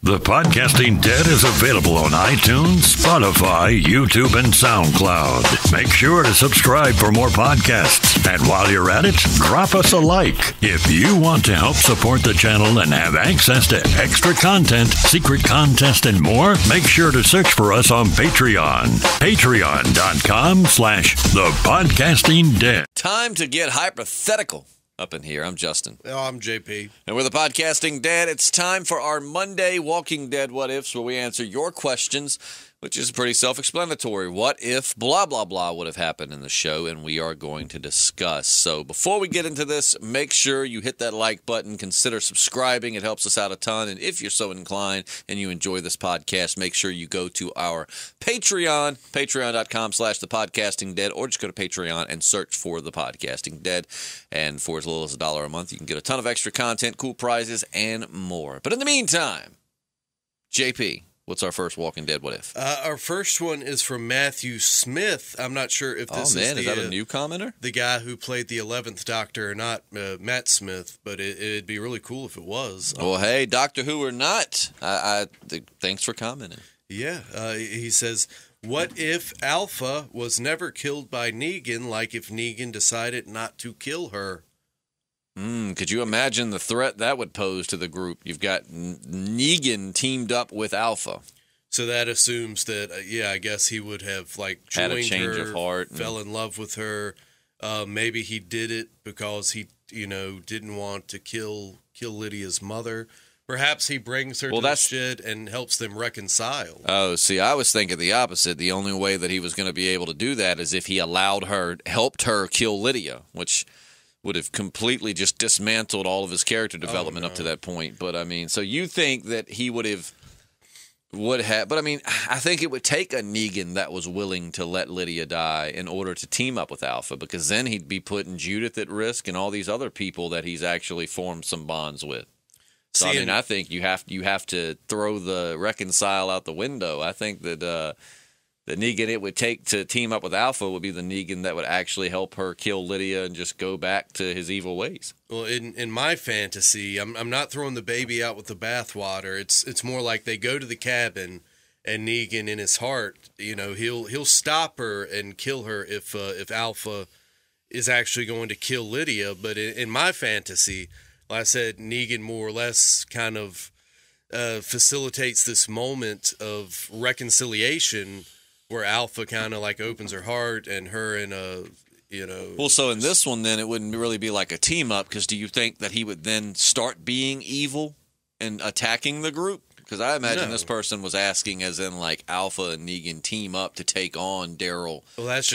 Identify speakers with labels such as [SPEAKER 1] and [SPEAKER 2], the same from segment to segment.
[SPEAKER 1] The Podcasting Dead is available on iTunes, Spotify, YouTube, and SoundCloud. Make sure to subscribe for more podcasts. And while you're at it, drop us a like. If you want to help support the channel and have access to extra content, secret contest, and more, make sure to search for us on Patreon. Patreon.com/thepodcastingdead.
[SPEAKER 2] Time to get hypothetical. Up in here, I'm Justin.
[SPEAKER 3] Oh, I'm JP.
[SPEAKER 2] And we're the Podcasting Dead. It's time for our Monday Walking Dead What Ifs, where we answer your questions, which is pretty self-explanatory. What if blah, blah, blah would have happened in the show, and we are going to discuss. So before we get into this, make sure you hit that like button. Consider subscribing. It helps us out a ton. And if you're so inclined and you enjoy this podcast, make sure you go to our Patreon, patreon.com/thepodcastingdead, or just go to Patreon and search for The Podcasting Dead. And for as little as $1 a month, you can get a ton of extra content, cool prizes, and more. But in the meantime, JP, what's our first Walking Dead What If?
[SPEAKER 3] Our first one is from Matthew Smith. I'm not sure if this
[SPEAKER 2] is that a new commenter?
[SPEAKER 3] The guy who played the 11th Doctor or not, Matt Smith, but it'd be really cool if it was.
[SPEAKER 2] Well, hey, Doctor Who or not, thanks for commenting.
[SPEAKER 3] Yeah, he says, what if Alpha was never killed by Negan, like if Negan decided not to kill her?
[SPEAKER 2] Could you imagine the threat that would pose to the group? You've got Negan teamed up with Alpha.
[SPEAKER 3] So that assumes that, I guess he would have joined
[SPEAKER 2] had a change of heart,
[SPEAKER 3] fell in love with her. Maybe he did it because he, didn't want to kill Lydia's mother. Perhaps he brings her to the shit and helps them reconcile.
[SPEAKER 2] Oh, see, I was thinking the opposite. The only way that he was going to be able to do that is if he helped her kill Lydia, which would have completely just dismantled all of his character development up to that point. But, so you think that he would have, but, I think it would take a Negan that was willing to let Lydia die in order to team up with Alpha, because then he'd be putting Judith at risk and all these other people that he's actually formed some bonds with. So, I think you have to throw the reconcile out the window. I think that the Negan it would take to team up with Alpha would be the Negan that would actually help her kill Lydia and just go back to his evil ways.
[SPEAKER 3] Well, in my fantasy, I'm not throwing the baby out with the bathwater. It's more like they go to the cabin, and Negan in his heart, he'll stop her and kill her if Alpha is actually going to kill Lydia. But in my fantasy, like I said, Negan more or less kind of facilitates this moment of reconciliation where Alpha kind of opens her heart and her and Well,
[SPEAKER 2] so in this one, then it wouldn't really be like a team up, because do you think that he would then start being evil and attacking the group? Because I imagine this person was asking as in Alpha and Negan team up to take on Daryl.
[SPEAKER 3] Well, that's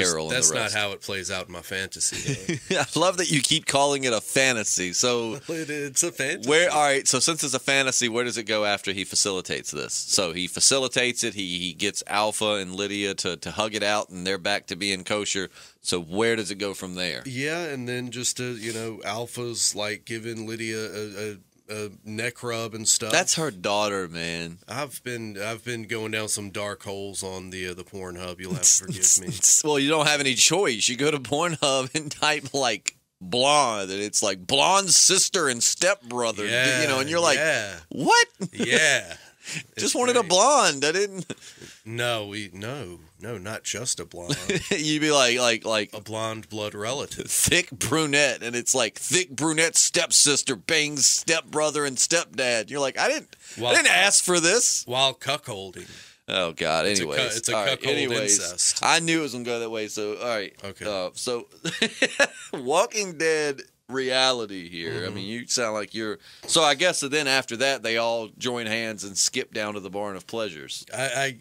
[SPEAKER 3] not how it plays out in my fantasy.
[SPEAKER 2] I love that you keep calling it a fantasy. So
[SPEAKER 3] it's a fantasy.
[SPEAKER 2] All right. So since it's a fantasy, where does it go after he facilitates this? So he facilitates it. He gets Alpha and Lydia to hug it out, and they're back to being kosher. So where does it go from there?
[SPEAKER 3] Yeah, and then just Alpha's giving Lydia a neck rub and stuff.
[SPEAKER 2] That's her daughter, man.
[SPEAKER 3] I've been going down some dark holes on the Pornhub. You'll have to forgive me.
[SPEAKER 2] Well, you don't have any choice. You go to Pornhub and type blonde, and it's blonde sister and stepbrother.
[SPEAKER 3] Yeah,
[SPEAKER 2] and you're like, what?
[SPEAKER 3] Yeah.
[SPEAKER 2] Just wanted a blonde. I didn't.
[SPEAKER 3] No, not just a blonde.
[SPEAKER 2] You'd be like
[SPEAKER 3] a blonde blood relative,
[SPEAKER 2] thick brunette, and it's thick brunette stepsister bangs stepbrother and stepdad. You're like, I didn't ask for this.
[SPEAKER 3] While cuckolding.
[SPEAKER 2] Oh God. Anyways,
[SPEAKER 3] it's a cuckold incest.
[SPEAKER 2] I knew it was gonna go that way. So all right.
[SPEAKER 3] Okay.
[SPEAKER 2] So Walking Dead reality here.
[SPEAKER 3] Mm-hmm.
[SPEAKER 2] You sound like you're. So I guess then after that they all join hands and skip down to the Barn of Pleasures.
[SPEAKER 3] I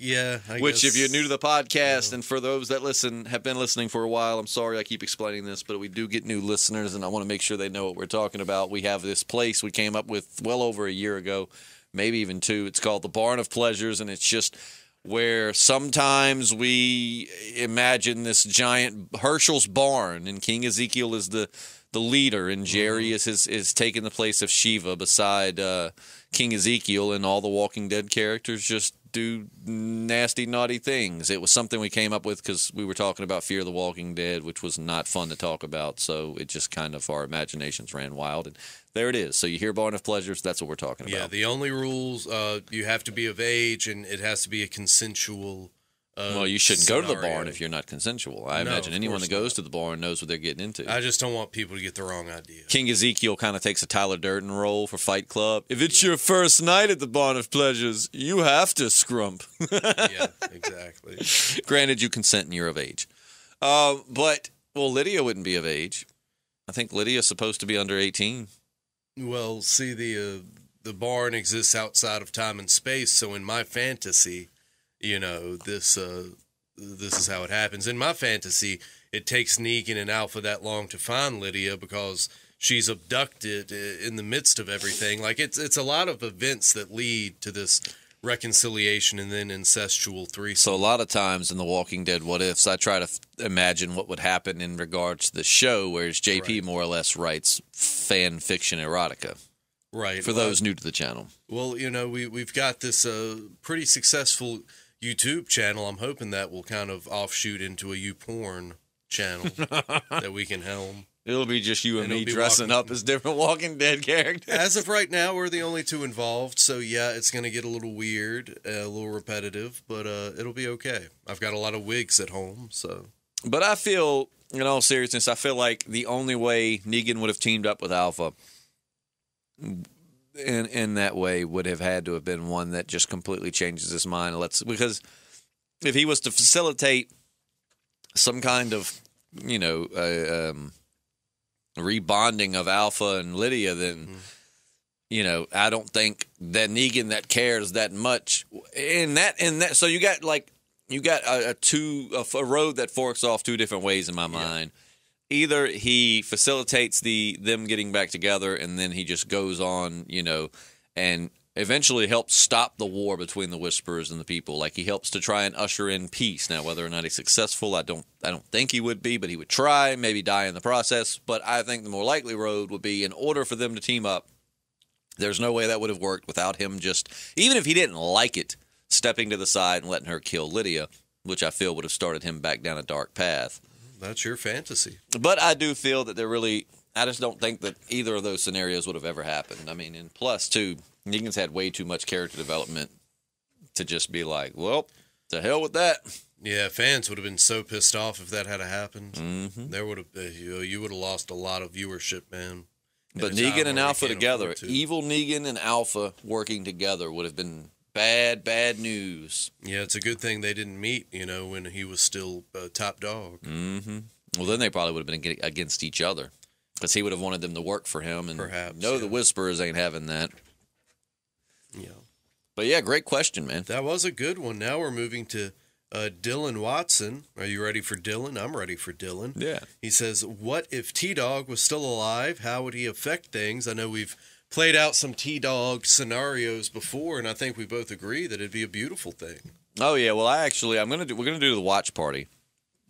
[SPEAKER 2] Which,
[SPEAKER 3] guess,
[SPEAKER 2] if you're new to the podcast, and for those that have been listening for a while, I'm sorry I keep explaining this, but we do get new listeners, and I want to make sure they know what we're talking about. We have this place we came up with well over a year ago, maybe even 2. It's called the Barn of Pleasures, and it's just where sometimes we imagine this giant Herschel's barn, and King Ezekiel is the leader, and Jerry is taking the place of Shiva beside King Ezekiel, and all the Walking Dead characters just do nasty, naughty things. It was something we came up with because we were talking about Fear the Walking Dead, which was not fun to talk about. So it just kind of, our imaginations ran wild. And there it is. So you hear Barn of Pleasures, that's what we're talking about.
[SPEAKER 3] Yeah, the only rules, you have to be of age, and it has to be a consensual
[SPEAKER 2] well, you shouldn't
[SPEAKER 3] scenario.
[SPEAKER 2] go to the barn if you're not consensual. I imagine anyone that goes to the barn knows what they're getting into.
[SPEAKER 3] I just don't want people to get the wrong idea.
[SPEAKER 2] King Ezekiel kind of takes a Tyler Durden role for Fight Club. If it's your first night at the Barn of Pleasures, you have to scrump.
[SPEAKER 3] Yeah, exactly.
[SPEAKER 2] Granted, you consent and you're of age. But Lydia wouldn't be of age. I think Lydia's supposed to be under 18.
[SPEAKER 3] Well, see, the barn exists outside of time and space, so in my fantasy, this is how it happens. In my fantasy, it takes Negan and Alpha that long to find Lydia because she's abducted in the midst of everything. Like, it's a lot of events that lead to this reconciliation and then incestual threesome.
[SPEAKER 2] So a lot of times in The Walking Dead What Ifs, I try to imagine what would happen in regards to the show, whereas JP more or less writes fan fiction erotica.
[SPEAKER 3] Right.
[SPEAKER 2] For those new to the channel.
[SPEAKER 3] Well, we've got this pretty successful YouTube channel. I'm hoping that will kind of offshoot into a YouPorn channel that we can helm.
[SPEAKER 2] It'll be just you and me dressing up as different Walking Dead characters.
[SPEAKER 3] As of right now, we're the only two involved, so yeah, it's going to get a little weird, a little repetitive, but it'll be okay. I've got a lot of wigs at home, so.
[SPEAKER 2] But I feel, in all seriousness, I feel like the only way Negan would have teamed up with Alpha in that way would have had to have been one that just completely changes his mind. Because if he was to facilitate some kind of, rebonding of Alpha and Lydia, then, I don't think that Negan that cares that much. So you got a road that forks off two different ways in my mind. Either he facilitates them getting back together, and then he just goes on, and eventually helps stop the war between the Whisperers and the people. Like, he helps to try and usher in peace. Now, whether or not he's successful, I don't think he would be, but he would try, maybe die in the process. But I think the more likely road would be, in order for them to team up, there's no way that would have worked without him just, even if he didn't like it, stepping to the side and letting her kill Lydia, which I feel would have started him back down a dark path.
[SPEAKER 3] That's your fantasy.
[SPEAKER 2] But I do feel that I just don't think that either of those scenarios would have ever happened. I mean, and plus, too, Negan's had way too much character development to just be like, well, to hell with that.
[SPEAKER 3] Yeah, fans would have been so pissed off if that had happened.
[SPEAKER 2] Mm-hmm.
[SPEAKER 3] There would have, you would have lost a lot of viewership, man.
[SPEAKER 2] But Negan and Alpha together, evil Negan and Alpha working together would have been bad news.
[SPEAKER 3] Yeah, it's a good thing they didn't meet, when he was still top dog.
[SPEAKER 2] Mm-hmm. Well, then they probably would have been against each other because he would have wanted them to work for him. And
[SPEAKER 3] perhaps.
[SPEAKER 2] The Whisperers ain't having that.
[SPEAKER 3] Yeah.
[SPEAKER 2] But yeah, great question, man.
[SPEAKER 3] That was a good one. Now we're moving to Dylan Watson. Are you ready for Dylan? I'm ready for Dylan.
[SPEAKER 2] Yeah.
[SPEAKER 3] He says, what if Tdog was still alive? How would he affect things? I know we've played out some Tdog scenarios before, and I think we both agree that it'd be a beautiful thing.
[SPEAKER 2] Oh yeah, well we're gonna do the watch party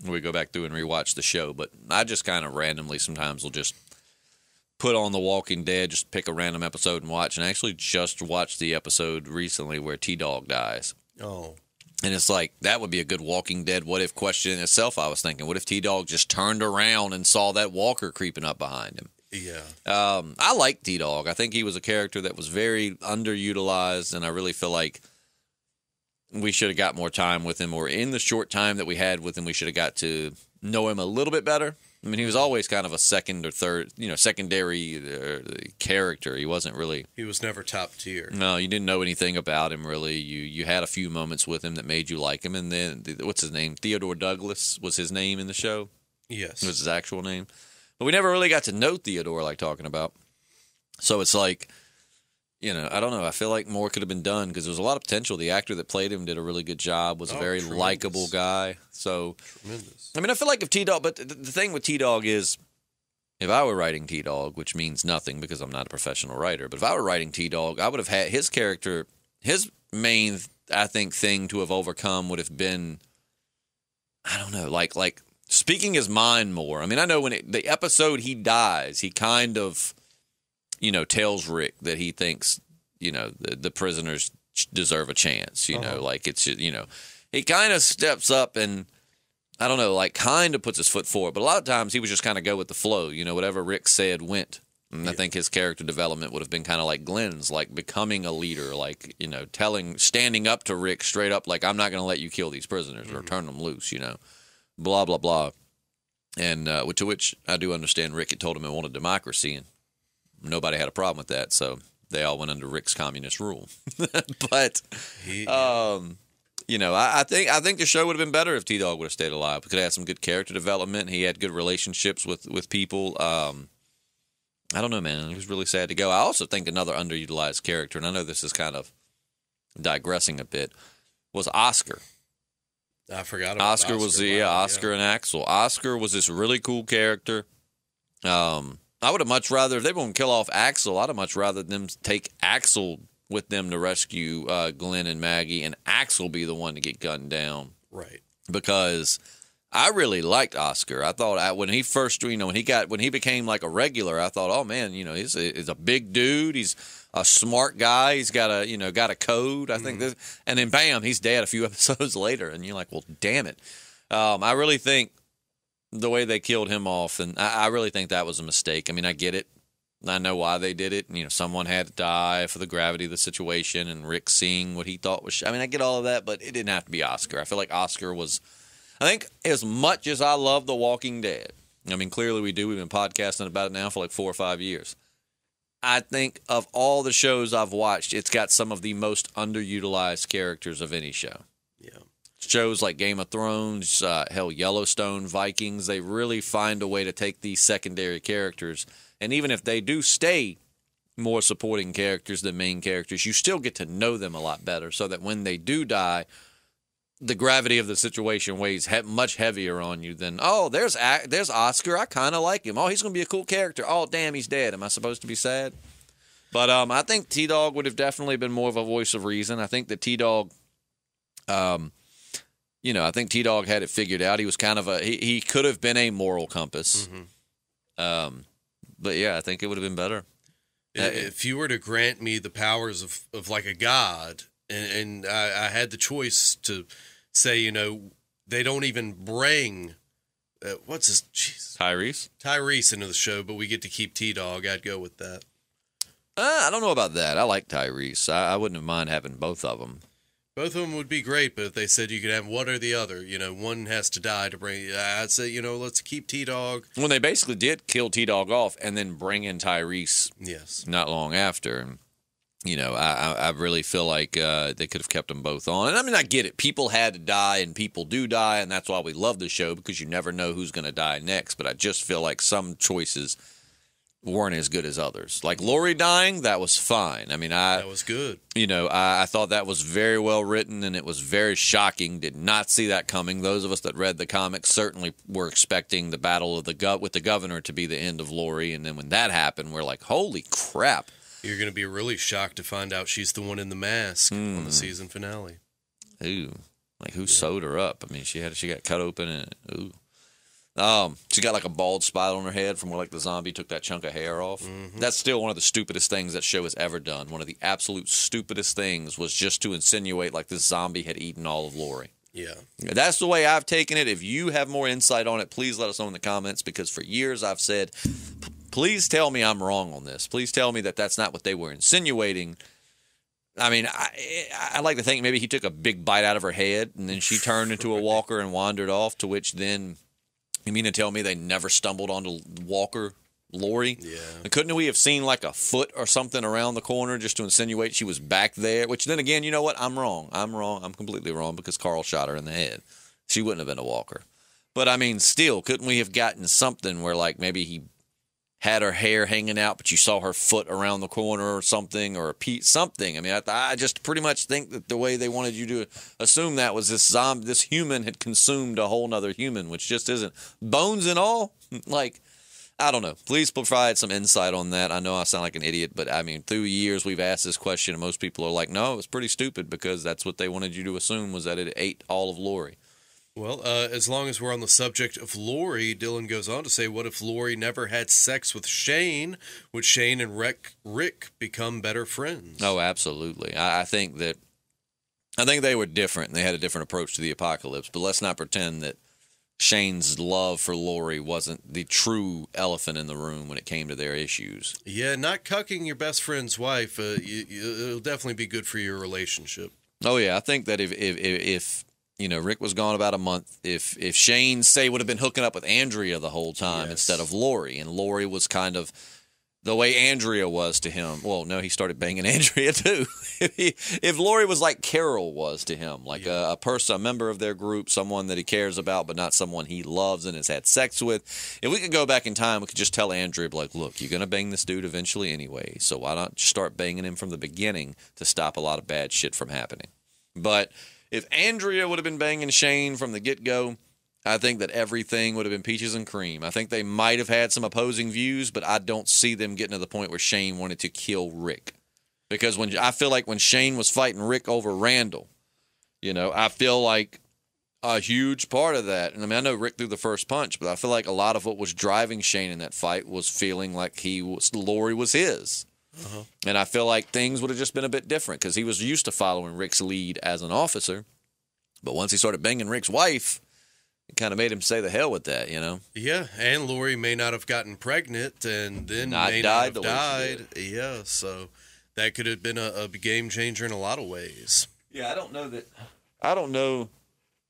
[SPEAKER 2] where we go back through and rewatch the show. But I just kind of randomly sometimes will just put on The Walking Dead, just pick a random episode and watch. And I actually just watched the episode recently where Tdog dies.
[SPEAKER 3] Oh.
[SPEAKER 2] And it's like, that would be a good Walking Dead what if question in itself. I was thinking, what if Tdog just turned around and saw that walker creeping up behind him?
[SPEAKER 3] Yeah.
[SPEAKER 2] I like Tdog. I think he was a character that was very underutilized, and I really feel like we should have got more time with him, or in the short time that we had with him, we should have got to know him a little bit better. I mean, he was always kind of a second or third, secondary character. He wasn't really.
[SPEAKER 3] He was never top tier.
[SPEAKER 2] No, you didn't know anything about him, really. You had a few moments with him that made you like him. And then, what's his name? Theodore Douglas was his name in the show?
[SPEAKER 3] Yes.
[SPEAKER 2] It was his actual name. But we never really got to know Theodore, like talking about. So it's like, I don't know. I feel like more could have been done because there was a lot of potential. The actor that played him did a really good job, was a very likable guy. So,
[SPEAKER 3] tremendous.
[SPEAKER 2] I mean, I feel like if Tdog, but the thing with Tdog is, if I were writing Tdog, which means nothing because I'm not a professional writer, but if I were writing Tdog, I would have had his character, his main, I think, thing to have overcome would have been, I don't know, like speaking his mind more. I mean, I know when the episode he dies, he kind of, tells Rick that he thinks, the prisoners deserve a chance. You know, like it's, you know, he kind of steps up and, I don't know, like kind of puts his foot forward. But a lot of times he would just kind of go with the flow. You know, whatever Rick said went. And I think his character development would have been kind of like Glenn's, like becoming a leader, like, you know, standing up to Rick straight up, like, I'm not going to let you kill these prisoners or turn them loose, you know, blah, blah, blah. And to which I do understand Rick had told him he wanted democracy, and nobody had a problem with that. So they all went under Rick's communist rule. But, you know, I think the show would have been better if Tdog would have stayed alive. We could have had some good character development. He had good relationships with people. I don't know, man. It was really sad to go. I also think another underutilized character, and I know this is kind of digressing a bit, was Oscar.
[SPEAKER 3] I forgot about
[SPEAKER 2] Oscar. Oscar and Axel. Oscar was this really cool character. I would have much rather, if they won't kill off Axel, I'd have much rather them take Axel with them to rescue Glenn and Maggie, and Axel be the one to get gunned down.
[SPEAKER 3] Right.
[SPEAKER 2] Because I really liked Oscar. I thought when he first, you know, when he became like a regular, I thought, oh man, you know, he's a big dude. He's a smart guy. He's got a code. I think this, and then bam, he's dead a few episodes later, and you're like, well, damn it. I really think the way they killed him off, and I really think that was a mistake. I mean, I get it. I know why they did it. You know, someone had to die for the gravity of the situation, and Rick seeing what he thought was. I mean, I get all of that, but it didn't have to be Oscar. I feel like Oscar was. I think as much as I love The Walking Dead, I mean, clearly we do. We've been podcasting about it now for like 4 or 5 years. I think of all the shows I've watched, it's got some of the most underutilized characters of any show.
[SPEAKER 3] Yeah.
[SPEAKER 2] Shows like Game of Thrones, Yellowstone, Vikings, they really find a way to take these secondary characters. And even if they do stay more supporting characters than main characters, you still get to know them a lot better so that when they do die, the gravity of the situation weighs much heavier on you than, oh, there's Oscar. I kind of like him. Oh, he's going to be a cool character. Oh, damn, he's dead. Am I supposed to be sad? But I think Tdog would have definitely been more of a voice of reason. I think that Tdog, you know, I think Tdog had it figured out. He was kind of he could have been a moral compass. Mm-hmm. But yeah, I think it would have been better.
[SPEAKER 3] If you were to grant me the powers of like a god, and I had the choice to say, you know, they don't even bring Tyreese into the show, but we get to keep Tdog. I'd go with that.
[SPEAKER 2] I don't know about that. I like Tyreese. I wouldn't have mind having both of them.
[SPEAKER 3] Both of them would be great, but if they said you could have one or the other, you know, one has to die to bring. I'd say, you know, let's keep Tdog.
[SPEAKER 2] When they basically did kill Tdog off and then bring in Tyreese,
[SPEAKER 3] yes,
[SPEAKER 2] not long after. You know, I really feel like they could have kept them both on. And I mean, I get it. People had to die, and people do die, and that's why we love the show, because you never know who's going to die next. But I just feel like some choices weren't as good as others. Like Laurie dying, that was fine. I mean, that
[SPEAKER 3] was good.
[SPEAKER 2] You know, I thought that was very well written, and it was very shocking. Did not see that coming. Those of us that read the comics certainly were expecting the battle of with the governor to be the end of Laurie, and then when that happened, we're like, holy crap.
[SPEAKER 3] You're going to be really shocked to find out she's the one in the mask on the season finale.
[SPEAKER 2] Ooh, like who sewed her up? I mean, she got cut open and ooh. She got like a bald spot on her head from where like the zombie took that chunk of hair off. Mm-hmm. That's still one of the stupidest things that show has ever done. One of the absolute stupidest things was just to insinuate like this zombie had eaten all of Laurie.
[SPEAKER 3] Yeah.
[SPEAKER 2] That's the way I've taken it. If you have more insight on it, please let us know in the comments, because for years I've said, please tell me I'm wrong on this. Please tell me that that's not what they were insinuating. I mean, I like to think maybe he took a big bite out of her head and then she turned into a walker and wandered off, to which then, you mean to tell me they never stumbled onto Walker, Laurie?
[SPEAKER 3] Yeah.
[SPEAKER 2] And couldn't we have seen like a foot or something around the corner just to insinuate she was back there? Which then again, you know what? I'm wrong. I'm completely wrong, because Carl shot her in the head. She wouldn't have been a walker. But I mean, still, couldn't we have gotten something where like maybe he had her hair hanging out, but you saw her foot around the corner or something, or something. I mean, I just pretty much think that the way they wanted you to assume that was this human had consumed a whole nother human, which just isn't. Bones and all? Like, I don't know. Please provide some insight on that. I know I sound like an idiot, but I mean, through years we've asked this question, and most people are like, no, it was pretty stupid, because that's what they wanted you to assume, was that it ate all of Laurie.
[SPEAKER 3] Well, as long as we're on the subject of Laurie, Dylan goes on to say, what if Laurie never had sex with Shane? Would Shane and Rick become better friends?
[SPEAKER 2] Oh, absolutely. I think that I think they were different, and they had a different approach to the apocalypse. But let's not pretend that Shane's love for Laurie wasn't the true elephant in the room when it came to their issues.
[SPEAKER 3] Yeah, not cucking your best friend's wife, it'll definitely be good for your relationship.
[SPEAKER 2] Oh yeah, I think that if Rick was gone about a month, if Shane say would have been hooking up with Andrea the whole time instead of Laurie, and Laurie was kind of the way Andrea was to him. Well, no, he started banging Andrea too. If Laurie was like Carol was to him, like a person, a member of their group, someone that he cares about, but not someone he loves and has had sex with. If we could go back in time, we could just tell Andrea, like, look, you're going to bang this dude eventually anyway, so why not start banging him from the beginning to stop a lot of bad shit from happening? But if Andrea would have been banging Shane from the get-go, I think that everything would have been peaches and cream. I think they might have had some opposing views, but I don't see them getting to the point where Shane wanted to kill Rick. Because I feel like when Shane was fighting Rick over Randall, I feel like a huge part of that, and I know Rick threw the first punch, but I feel like a lot of what was driving Shane in that fight was feeling like Laurie was his. Uh-huh. And I feel like things would have just been a bit different because he was used to following Rick's lead as an officer. But once he started banging Rick's wife, it kind of made him say the hell with that,
[SPEAKER 3] Yeah, and Laurie may not have gotten pregnant and then may not have died. Yeah, so that could have been a game changer in a lot of ways.
[SPEAKER 2] Yeah, I don't know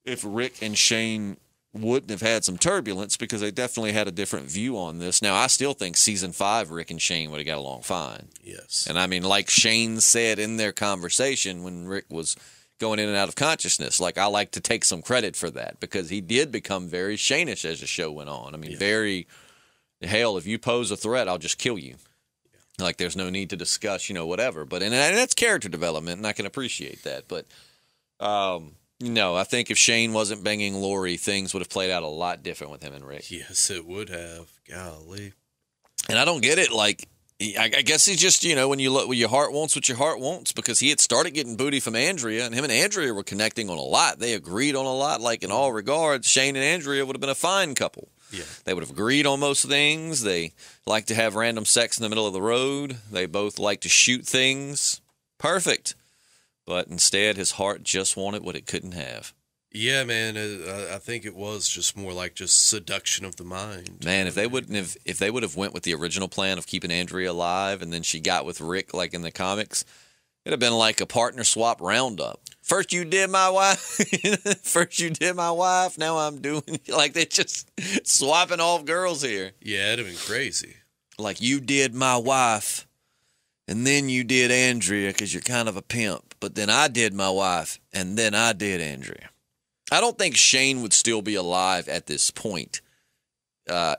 [SPEAKER 2] if Rick and Shane wouldn't have had some turbulence because they definitely had a different view on this. Now, I still think season 5, Rick and Shane would have got along fine.
[SPEAKER 3] Yes.
[SPEAKER 2] And I mean, like Shane said in their conversation when Rick was going in and out of consciousness, like, I like to take some credit for that because he did become very Shane-ish as the show went on. I mean, hell, if you pose a threat, I'll just kill you. Yeah. Like, there's no need to discuss, whatever. But and that's character development, and I can appreciate that. But, I think if Shane wasn't banging Laurie, things would have played out a lot different with him and Rick.
[SPEAKER 3] Yes, it would have. Golly.
[SPEAKER 2] And I don't get it. Like, I guess he's just, when you look, your heart wants what your heart wants, because he had started getting booty from Andrea, and him and Andrea were connecting on a lot. They agreed on a lot. Like, in all regards, Shane and Andrea would have been a fine couple.
[SPEAKER 3] Yeah.
[SPEAKER 2] They would have agreed on most things. They like to have random sex in the middle of the road. They both like to shoot things. Perfect. But instead, his heart just wanted what it couldn't have.
[SPEAKER 3] Yeah, man. I think it was just more like just seduction of the mind.
[SPEAKER 2] Man, if they would have went with the original plan of keeping Andrea alive, and then she got with Rick like in the comics, it'd have been like a partner swap roundup. First you did my wife, now I'm doing, like, they just swapping off girls here.
[SPEAKER 3] Yeah, it'd have been crazy.
[SPEAKER 2] Like, you did my wife, and then you did Andrea because you're kind of a pimp, but then I did my wife, and then I did Andrea. I don't think Shane would still be alive at this point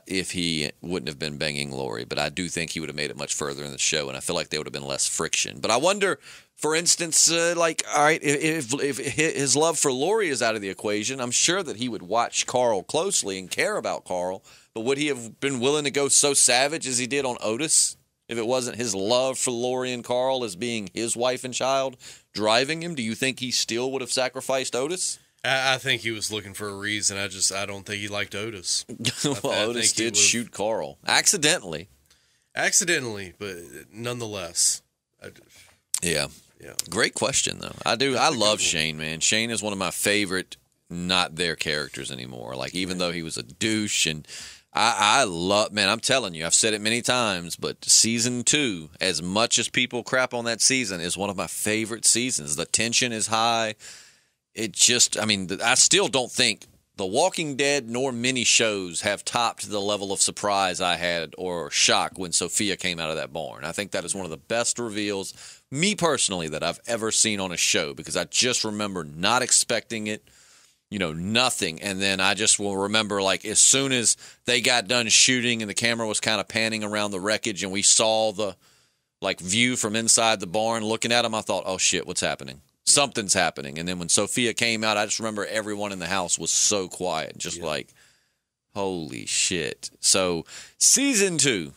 [SPEAKER 2] if he wouldn't have been banging Laurie, but I do think he would have made it much further in the show, and I feel like there would have been less friction. But I wonder, for instance, all right, if his love for Laurie is out of the equation, I'm sure that he would watch Carl closely and care about Carl, but would he have been willing to go so savage as he did on Otis if it wasn't his love for Laurie and Carl as being his wife and child driving him? Do you think he still would have sacrificed Otis?
[SPEAKER 3] I think he was looking for a reason. I don't think he liked Otis.
[SPEAKER 2] Well, Otis did shoot Carl. Accidentally.
[SPEAKER 3] Accidentally, but nonetheless.
[SPEAKER 2] Yeah. Great question, though. I love Shane, man. Shane is one of my favorite not their characters anymore. Like, even though he was a douche, and I love, man, I'm telling you, I've said it many times, but season 2, as much as people crap on that season, is one of my favorite seasons. The tension is high. It just, I still don't think The Walking Dead nor many shows have topped the level of surprise I had or shock when Sophia came out of that barn. I think that is one of the best reveals, me personally, that I've ever seen on a show, because I just remember not expecting it, nothing. And then I just will remember, like, as soon as they got done shooting and the camera was kind of panning around the wreckage and we saw the, view from inside the barn looking at them, I thought, oh, shit, what's happening? Something's happening. And then when Sophia came out, I just remember everyone in the house was so quiet, just like, holy shit. So season 2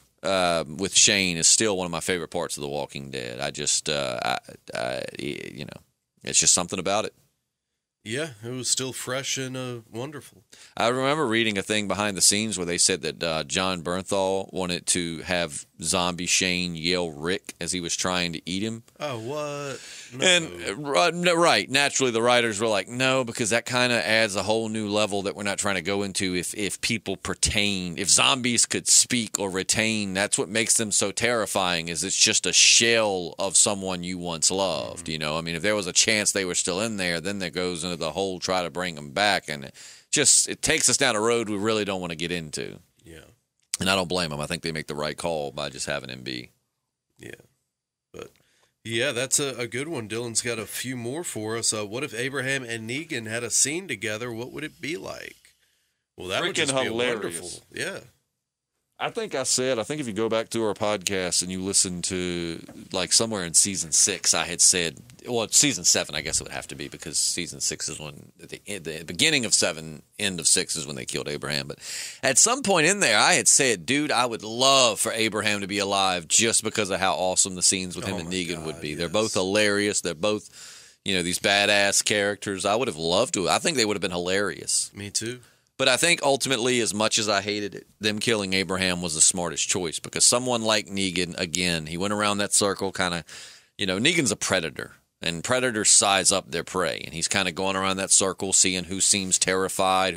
[SPEAKER 2] with Shane is still one of my favorite parts of The Walking Dead. I just, it's just something about it.
[SPEAKER 3] Yeah, it was still fresh and wonderful.
[SPEAKER 2] I remember reading a thing behind the scenes where they said that John Bernthal wanted to have zombie Shane yell Rick as he was trying to eat him.
[SPEAKER 3] Oh, what? No.
[SPEAKER 2] And right, naturally the writers were like, no, because that kind of adds a whole new level that we're not trying to go into. If people pertain, if zombies could speak or retain, that's what makes them so terrifying. Is it's just a shell of someone you once loved. You know, I mean, if there was a chance they were still in there, then there goes into the whole try to bring them back, and it takes us down a road we really don't want to get into.
[SPEAKER 3] Yeah,
[SPEAKER 2] and I don't blame them. I think they make the right call by just having him be.
[SPEAKER 3] Yeah, but. Yeah, that's a good one. Dylan's got a few more for us. What if Abraham and Negan had a scene together? What would it be like? Well, that would just be wonderful. Yeah.
[SPEAKER 2] I think if you go back to our podcast and you listen to, like, somewhere in season 6, I had said, well, season 7, I guess it would have to be, because season 6 is when, the beginning of 7, end of 6 is when they killed Abraham. But at some point in there, I had said, dude, I would love for Abraham to be alive just because of how awesome the scenes with him and Negan would be. Yes. They're both hilarious. They're both, these badass characters. I would have loved to. I think they would have been hilarious.
[SPEAKER 3] Me too.
[SPEAKER 2] But I think ultimately, as much as I hated it, them killing Abraham was the smartest choice, because someone like Negan, again, he went around that circle kind of, Negan's a predator, and predators size up their prey, and he's kind of going around that circle seeing who seems terrified,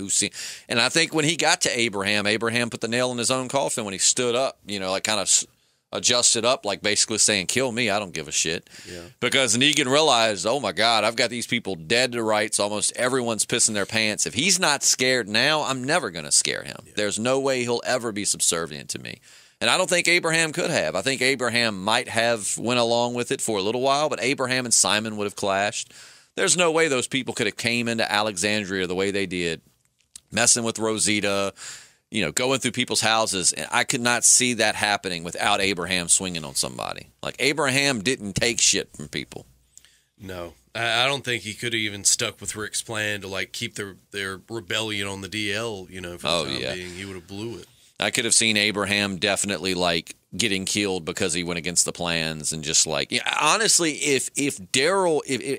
[SPEAKER 2] and I think when he got to Abraham put the nail in his own coffin when he stood up, like kind of adjusted up, like basically saying, kill me, I don't give a shit. Yeah. Because Negan realized, oh my God, I've got these people dead to rights. Almost everyone's pissing their pants. If he's not scared now, I'm never going to scare him. Yeah. There's no way he'll ever be subservient to me. And I don't think Abraham could have. I think Abraham might have went along with it for a little while, but Abraham and Simon would have clashed. There's no way those people could have came into Alexandria the way they did, messing with Rosita, going through people's houses, and I could not see that happening without Abraham swinging on somebody. Like, Abraham didn't take shit from people.
[SPEAKER 3] No. I don't think he could have even stuck with Rick's plan to, like, keep their rebellion on the DL, for the time being. He would have blew it.
[SPEAKER 2] I could have seen Abraham definitely, like, getting killed because he went against the plans, and just, like, honestly, if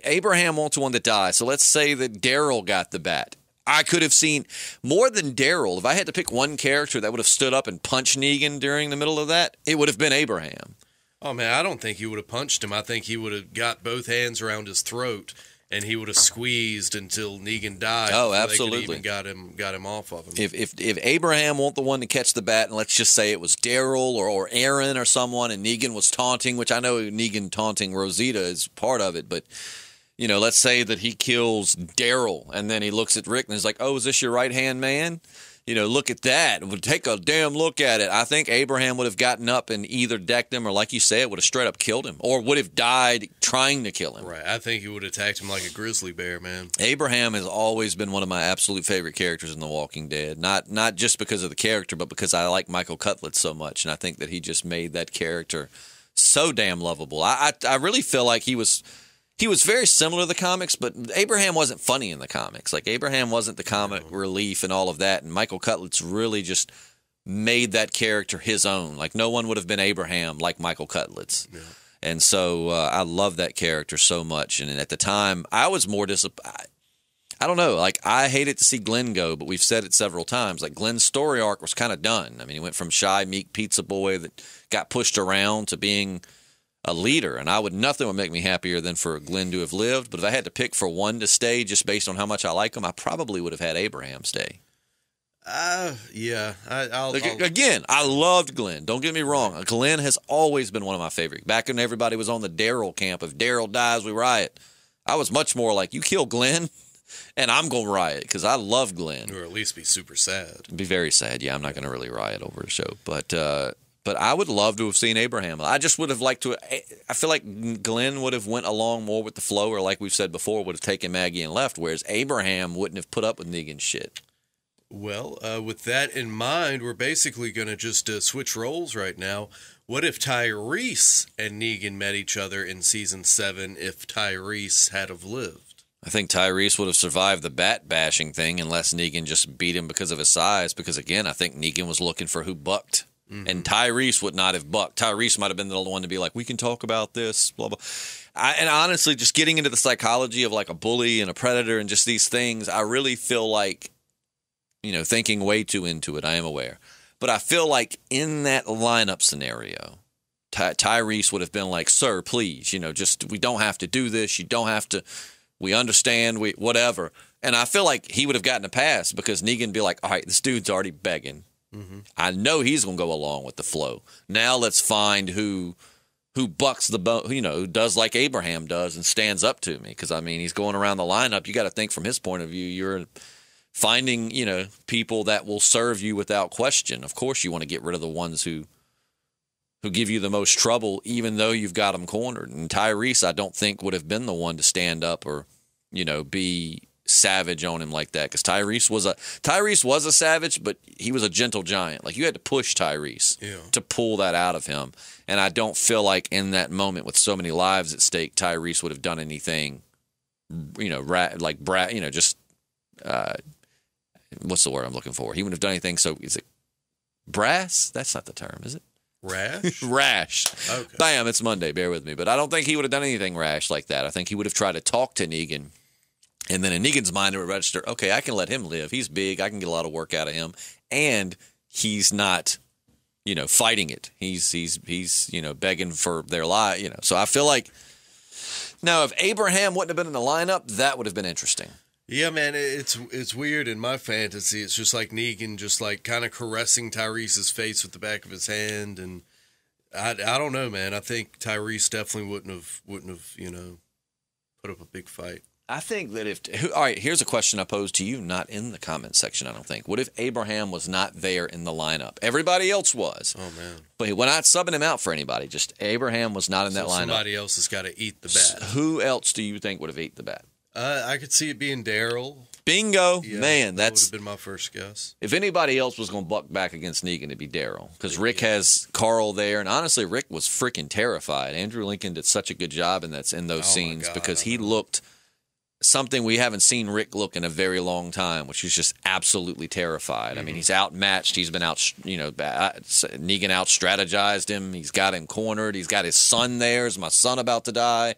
[SPEAKER 2] Abraham wants one to die, so let's say that Daryl got the bat, I could have seen more than Daryl. If I had to pick one character that would have stood up and punched Negan during the middle of that, it would have been Abraham.
[SPEAKER 3] Oh, man, I don't think he would have punched him. I think he would have got both hands around his throat, and he would have squeezed until Negan died.
[SPEAKER 2] Oh, absolutely.
[SPEAKER 3] They could even got him off of him.
[SPEAKER 2] If Abraham wasn't the one to catch the bat, and let's just say it was Daryl or Aaron or someone, and Negan was taunting, which I know Negan taunting Rosita is part of it, but... let's say that he kills Daryl, and then he looks at Rick and is like, oh, is this your right-hand man? Look at that. Take a damn look at it. I think Abraham would have gotten up and either decked him or, like you said, would have straight up killed him or would have died trying to kill him.
[SPEAKER 3] Right. I think he would have attacked him like a grizzly bear, man.
[SPEAKER 2] Abraham has always been one of my absolute favorite characters in The Walking Dead. Not just because of the character, but because I like Michael Cutlet so much, and I think that he just made that character so damn lovable. I really feel like he was very similar to the comics, but Abraham wasn't funny in the comics. Like, Abraham wasn't the comic relief and all of that, and Michael Cutlet's really just made that character his own. Like, no one would have been Abraham like Michael Cutlet's. Yeah. And so I love that character so much. And at the time, I was more disappointed. I don't know. Like, I hated to see Glenn go, but we've said it several times. Like, Glenn's story arc was kind of done. I mean, he went from shy, meek pizza boy that got pushed around to being a leader, and nothing would make me happier than for Glenn to have lived. But if I had to pick for one to stay just based on how much I like him, I probably would have had Abraham stay.
[SPEAKER 3] Yeah.
[SPEAKER 2] Again, I loved Glenn. Don't get me wrong. Glenn has always been one of my favorites. Back when everybody was on the Daryl camp, if Daryl dies, we riot. I was much more like, you kill Glenn, and I'm going to riot, because I love Glenn.
[SPEAKER 3] Or at least be super sad.
[SPEAKER 2] Be very sad. Yeah, I'm not going to really riot over the show. But I would love to have seen Abraham. I just would have liked to. I feel like Glenn would have went along more with the flow, or like we've said before, would have taken Maggie and left, whereas Abraham wouldn't have put up with Negan's shit.
[SPEAKER 3] Well, with that in mind, we're basically going to just switch roles right now. What if Tyreese and Negan met each other in Season 7 if Tyreese had have lived?
[SPEAKER 2] I think Tyreese would have survived the bat bashing thing unless Negan just beat him because of his size, because, again, I think Negan was looking for who bucked. And Tyreese would not have bucked. Tyreese might have been the one to be like, we can talk about this, blah, blah. And honestly, just getting into the psychology of like a bully and a predator and just these things, I really feel like, thinking way too into it, I am aware. But I feel like in that lineup scenario, Tyreese would have been like, sir, please, we don't have to do this. You don't have to. We understand, whatever. And I feel like he would have gotten a pass because Negan would be like, all right, this dude's already begging. Mm-hmm. I know he's going to go along with the flow. Now let's find who bucks the boat, who does like Abraham does and stands up to me. Because, he's going around the lineup. You got to think from his point of view, you're finding, people that will serve you without question. Of course, you want to get rid of the ones who give you the most trouble, even though you've got them cornered. And Tyreese, I don't think, would have been the one to stand up or, be savage on him like that. Because Tyreese was a savage, but he was a gentle giant. Like, you had to push Tyreese to pull that out of him. And I don't feel like in that moment with so many lives at stake, Tyreese would have done anything, just what's the word I'm looking for? He wouldn't have done anything. So is it brass? That's not the term, is it?
[SPEAKER 3] Rash?
[SPEAKER 2] Rash.
[SPEAKER 3] Okay.
[SPEAKER 2] Bam, it's Monday. Bear with me. But I don't think he would have done anything rash like that. I think he would have tried to talk to Negan. And then in Negan's mind, it would register, okay, I can let him live. He's big. I can get a lot of work out of him. And he's not, fighting it. He's begging for their life, So I feel like, now, if Abraham wouldn't have been in the lineup, that would have been interesting.
[SPEAKER 3] Yeah, man, it's weird in my fantasy. It's just like Negan just like kind of caressing Tyrese's face with the back of his hand, and I don't know, man. I think Tyreese definitely wouldn't have put up a big fight.
[SPEAKER 2] I think that all right, here's a question I posed to you, not in the comment section, I don't think. What if Abraham was not there in the lineup? Everybody else was.
[SPEAKER 3] Oh, man.
[SPEAKER 2] But we're not subbing him out for anybody. Just Abraham was not in that lineup.
[SPEAKER 3] Somebody else has got to eat the bat.
[SPEAKER 2] Who else do you think would have eaten the bat?
[SPEAKER 3] I could see it being Daryl.
[SPEAKER 2] Bingo.
[SPEAKER 3] Yeah,
[SPEAKER 2] man,
[SPEAKER 3] that would have been my first guess.
[SPEAKER 2] If anybody else was going to buck back against Negan, it'd be Daryl. Because Rick has Carl there, and honestly, Rick was freaking terrified. Andrew Lincoln did such a good job in those scenes because he looked something we haven't seen Rick look in a very long time, which is just absolutely terrified. Mm-hmm. He's outmatched. He's been Negan out-strategized him. He's got him cornered. He's got his son there. Is my son about to die?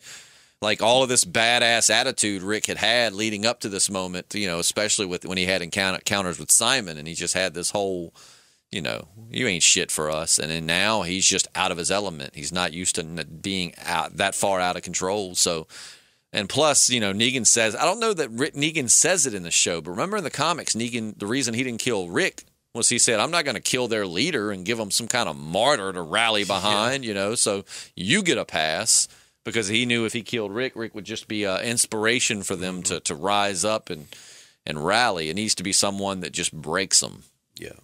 [SPEAKER 2] Like, all of this badass attitude Rick had leading up to this moment, especially when he had encounters with Simon, and he just had this whole, you ain't shit for us. And then now he's just out of his element. He's not used to being that far out of control. So, and plus, Negan says, I don't know that Negan says it in the show, but remember in the comics, Negan, the reason he didn't kill Rick was he said, I'm not going to kill their leader and give them some kind of martyr to rally behind, so you get a pass. Because he knew if he killed Rick, Rick would just be an inspiration for them to rise up and rally. It needs to be someone that just breaks them.
[SPEAKER 3] Yeah.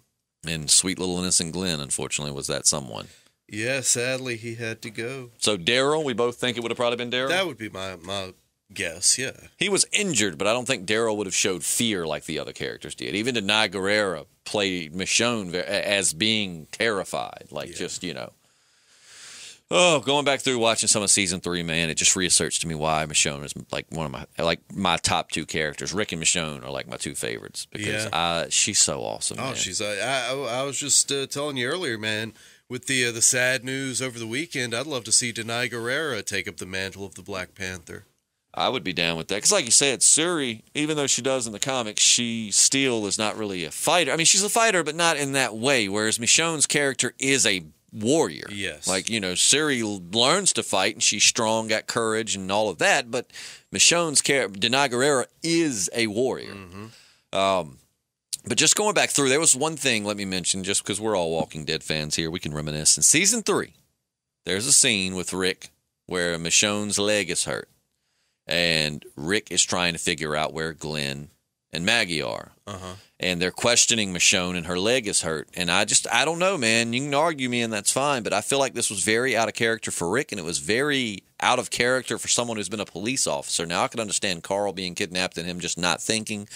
[SPEAKER 2] And sweet little innocent Glenn, unfortunately, was that someone.
[SPEAKER 3] Yeah, sadly, he had to go.
[SPEAKER 2] So Daryl, we both think it would have probably been Daryl?
[SPEAKER 3] That would be my guess, yeah.
[SPEAKER 2] He was injured, but I don't think Daryl would have showed fear like the other characters did. Even Denai Guerrera played Michonne as being terrified, Oh, going back through watching some of season 3, man, it just reasserts to me why Michonne is like one of my top 2 characters. Rick and Michonne are like my 2 favorites because she's so awesome.
[SPEAKER 3] Oh,
[SPEAKER 2] man.
[SPEAKER 3] she's. I was just telling you earlier, man. With the sad news over the weekend, I'd love to see Denai Guerrera take up the mantle of the Black Panther.
[SPEAKER 2] I would be down with that because, like you said, Suri, even though she does in the comics, she still is not really a fighter. She's a fighter, but not in that way. Whereas Michonne's character is a warrior.
[SPEAKER 3] Yes.
[SPEAKER 2] Suri learns to fight and she's strong, got courage and all of that, but Michonne's character, Denai Guerrera, is a warrior. Mm-hmm. But just going back through, there was one thing, let me mention, just because we're all Walking Dead fans here, we can reminisce. In season 3, there's a scene with Rick where Michonne's leg is hurt, and Rick is trying to figure out where Glenn and Maggie are. Uh-huh. And they're questioning Michonne, and her leg is hurt. And I don't know, man. You can argue me, and that's fine. But I feel like this was very out of character for Rick, and it was very out of character for someone who's been a police officer. Now, I can understand Carl being kidnapped and him just not thinking.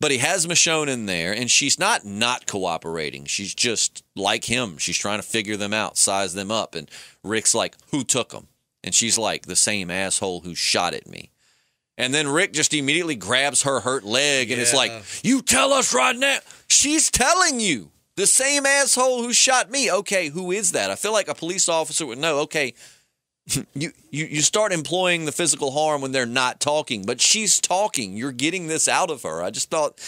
[SPEAKER 2] But he has Michonne in there, and she's not cooperating. She's just like him. She's trying to figure them out, size them up. And Rick's like, who took them? And she's like, the same asshole who shot at me. And then Rick just immediately grabs her hurt leg and is like, you tell us right now. She's telling you. The same asshole who shot me. Okay, who is that? I feel like a police officer would know. Okay, you start employing the physical harm when they're not talking, but she's talking. You're getting this out of her. I just thought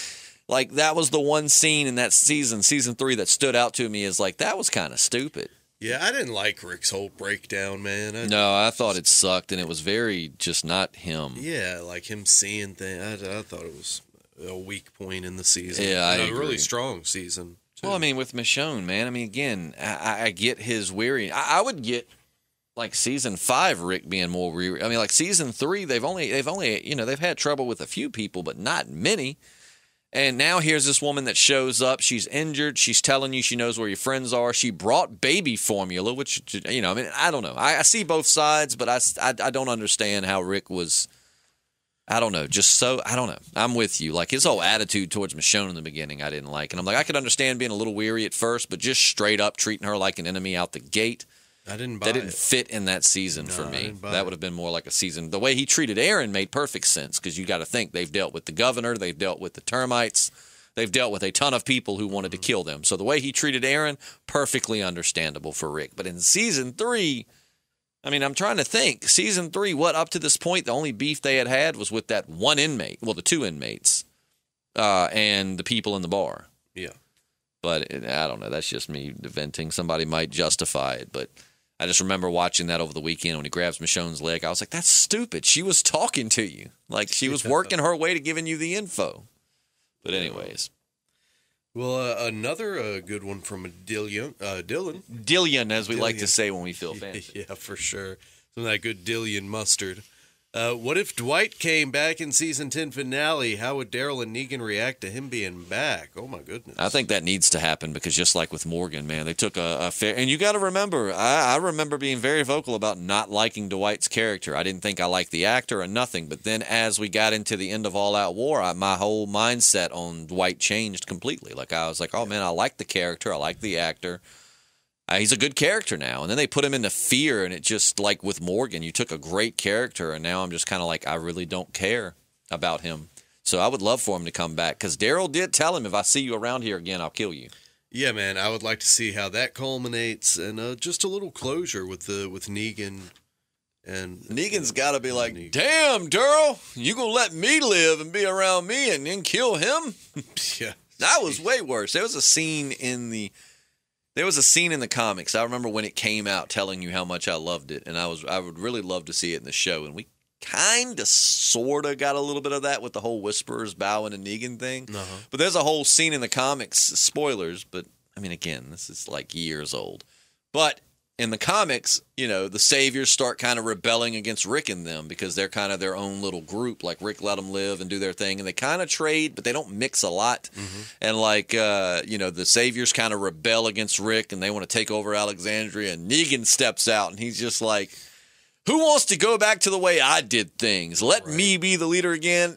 [SPEAKER 2] like that was the one scene in that season 3, that stood out to me as like that was kind of stupid.
[SPEAKER 3] Yeah, I didn't like Rick's whole breakdown, man.
[SPEAKER 2] I thought it sucked, and it was very just not him.
[SPEAKER 3] Yeah, like him seeing things. I thought it was a weak point in the season.
[SPEAKER 2] Yeah, I agree.
[SPEAKER 3] A really strong season, too.
[SPEAKER 2] Well, I mean, with Michonne, man, I mean, again, I get his weary. I would get, like, season 5 Rick being more weary. I mean, like, season 3, they've only, they've had trouble with a few people, but not many. And now here's this woman that shows up. She's injured. She's telling you she knows where your friends are. She brought baby formula, which, I mean, I don't know. I see both sides, but I don't understand how Rick was, I don't know, I don't know. I'm with you. Like, his whole attitude towards Michonne in the beginning I didn't like. And I'm like, I could understand being a little weary at first, but just straight up treating her like an enemy out the gate.
[SPEAKER 3] I didn't buy
[SPEAKER 2] That didn't fit in that season for me. That would have been more like a season. The way he treated Aaron made perfect sense because you got to think they've dealt with the governor, they've dealt with the termites, they've dealt with a ton of people who wanted to kill them. So the way he treated Aaron, perfectly understandable for Rick. But in season 3, I mean, I'm trying to think. Season 3, what up to this point, the only beef they had was with that one inmate, well, the 2 inmates, and the people in the bar.
[SPEAKER 3] Yeah.
[SPEAKER 2] But I don't know. That's just me venting. Somebody might justify it, but I just remember watching that over the weekend when he grabs Michonne's leg. I was like, that's stupid. She was talking to you. Like, she was working her way to giving you the info. But anyways.
[SPEAKER 3] Well, another good one from Dylan.
[SPEAKER 2] Dillion, as we like to say when we feel fancy.
[SPEAKER 3] Yeah, for sure. Some of that good Dillion mustard. What if Dwight came back in season 10 finale? How would Daryl and Negan react to him being back? Oh, my goodness.
[SPEAKER 2] I think that needs to happen because just like with Morgan, man, they took a fair... And you got to remember, I remember being very vocal about not liking Dwight's character. I didn't think I liked the actor or nothing. But then as we got into the end of All Out War, my whole mindset on Dwight changed completely. Like, I was like, oh, man, I like the character. I like the actor. He's a good character now. And then they put him into Fear, and it just, like with Morgan, you took a great character, and now I'm just kind of like, I really don't care about him. So I would love for him to come back, because Daryl did tell him, if I see you around here again, I'll kill you.
[SPEAKER 3] Yeah, man, I would like to see how that culminates, and just a little closure with Negan. And
[SPEAKER 2] Negan's got to be like, damn, Daryl, you going to let me live and be around me and then kill him?
[SPEAKER 3] Yeah.
[SPEAKER 2] That was way worse. There was a scene in the comics. I remember when it came out telling you how much I loved it, and I would really love to see it in the show. And we kind of, sort of got a little bit of that with the whole Whisperers bowing and Negan thing. Uh-huh. But there's a whole scene in the comics, spoilers, but, I mean, again, this is like years old. But in the comics, the Saviors start kind of rebelling against Rick and them because they're kind of their own little group. Like, Rick let them live and do their thing, and they kind of trade, but they don't mix a lot. Mm-hmm. And, like, the Saviors kind of rebel against Rick, and they want to take over Alexandria, and Negan steps out, and he's just like, who wants to go back to the way I did things? Let me be the leader again,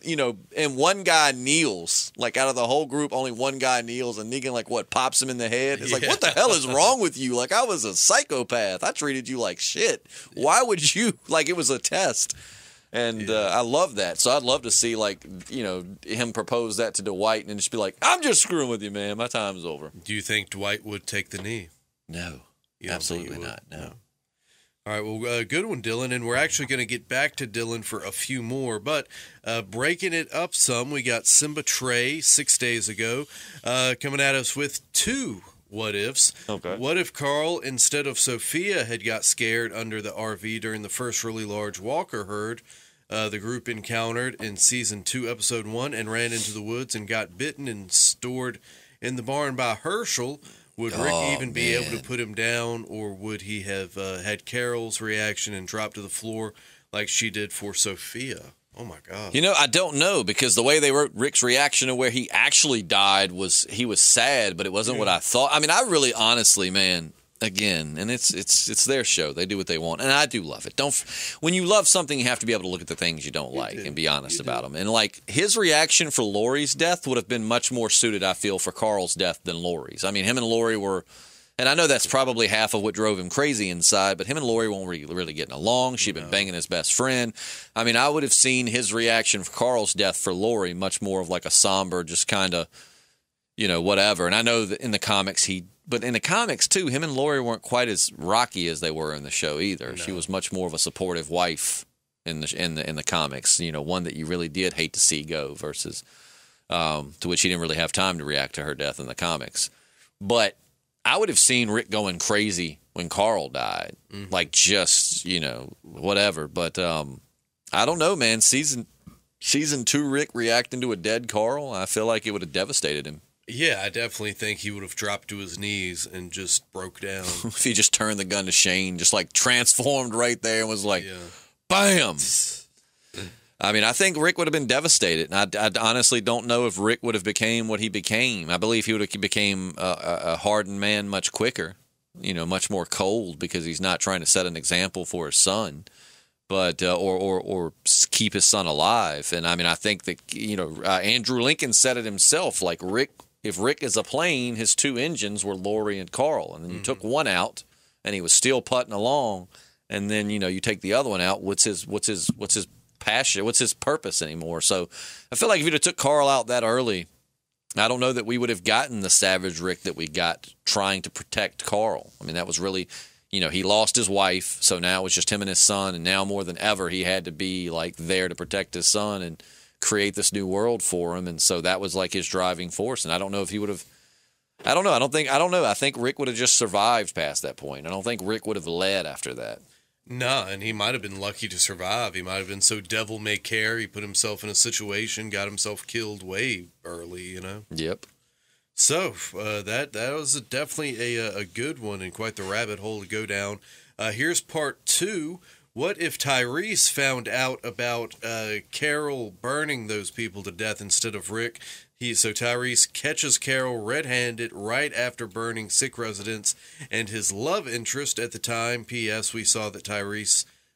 [SPEAKER 2] and one guy kneels. Like, out of the whole group, only one guy kneels, and Negan, pops him in the head. It's like, what the hell is wrong with you? Like, I was a psychopath. I treated you like shit. Why would you? Like, it was a test. And I love that. So I'd love to see, him propose that to Dwight and just be like, I'm just screwing with you, man. My time's over.
[SPEAKER 3] Do you think Dwight would take the knee?
[SPEAKER 2] No. Absolutely not. No.
[SPEAKER 3] All right, well, good one, Dylan, and we're actually going to get back to Dylan for a few more, but breaking it up some, we got Simba Trey 6 days ago coming at us with 2 what-ifs. Okay. What if Carl, instead of Sophia, had got scared under the RV during the first really large walker herd the group encountered in Season 2, Episode 1, and ran into the woods and got bitten and stored in the barn by Herschel? Would Rick even be able to put him down, or would he have had Carol's reaction and dropped to the floor like she did for Sophia? Oh, my God.
[SPEAKER 2] I don't know, because the way they wrote Rick's reaction to where he actually died was he was sad, but it wasn't what I thought. I mean, I really honestly, man, again, and it's their show. They do what they want, and I do love it. When you love something, you have to be able to look at the things you don't like and be honest about them. And his reaction for Laurie's death would have been much more suited, I feel, for Carl's death than Laurie's. I mean, him and Laurie were, and I know that's probably half of what drove him crazy inside, but him and Laurie weren't really getting along. She'd been banging his best friend. I mean, I would have seen his reaction for Carl's death for Laurie much more of like a somber, just kind of, whatever. And I know that in the comics but in the comics too, him and Laurie weren't quite as rocky as they were in the show either. No. She was much more of a supportive wife in the comics. One that you really did hate to see go versus to which he didn't really have time to react to her death in the comics. But I would have seen Rick going crazy when Carl died, like just whatever. But I don't know, man. Season 2 Rick reacting to a dead Carl, I feel like it would have devastated him.
[SPEAKER 3] Yeah, I definitely think he would have dropped to his knees and just broke down.
[SPEAKER 2] If he just turned the gun to Shane, just like transformed right there and was like, bam! I mean, I think Rick would have been devastated. And I honestly don't know if Rick would have became what he became. I believe he would have became a hardened man much quicker, much more cold because he's not trying to set an example for his son. But or keep his son alive. And I mean, I think that Andrew Lincoln said it himself. Like if Rick is a plane, his 2 engines were Laurie and Carl, and then you took one out, and he was still putting along, and then you take the other one out. What's his passion? What's his purpose anymore? So I feel like if you'd have took Carl out that early, I don't know that we would have gotten the savage Rick that we got trying to protect Carl. I mean, that was really. He lost his wife, so now it was just him and his son, and now more than ever he had to be like there to protect his son and create this new world for him, and so that was like his driving force. And I don't know if he would have. I don't know. I think Rick would have just survived past that point. I don't think Rick would have led after that.
[SPEAKER 3] No, and he might have been lucky to survive. He might have been so devil may care. He put himself in a situation, got himself killed way early.
[SPEAKER 2] Yep.
[SPEAKER 3] So that was definitely a good one and quite the rabbit hole to go down. Here's part 2. What if Tyreese found out about Carol burning those people to death instead of Rick? So Tyreese catches Carol red-handed right after burning sick residents, and his love interest at the time. P.S. We saw that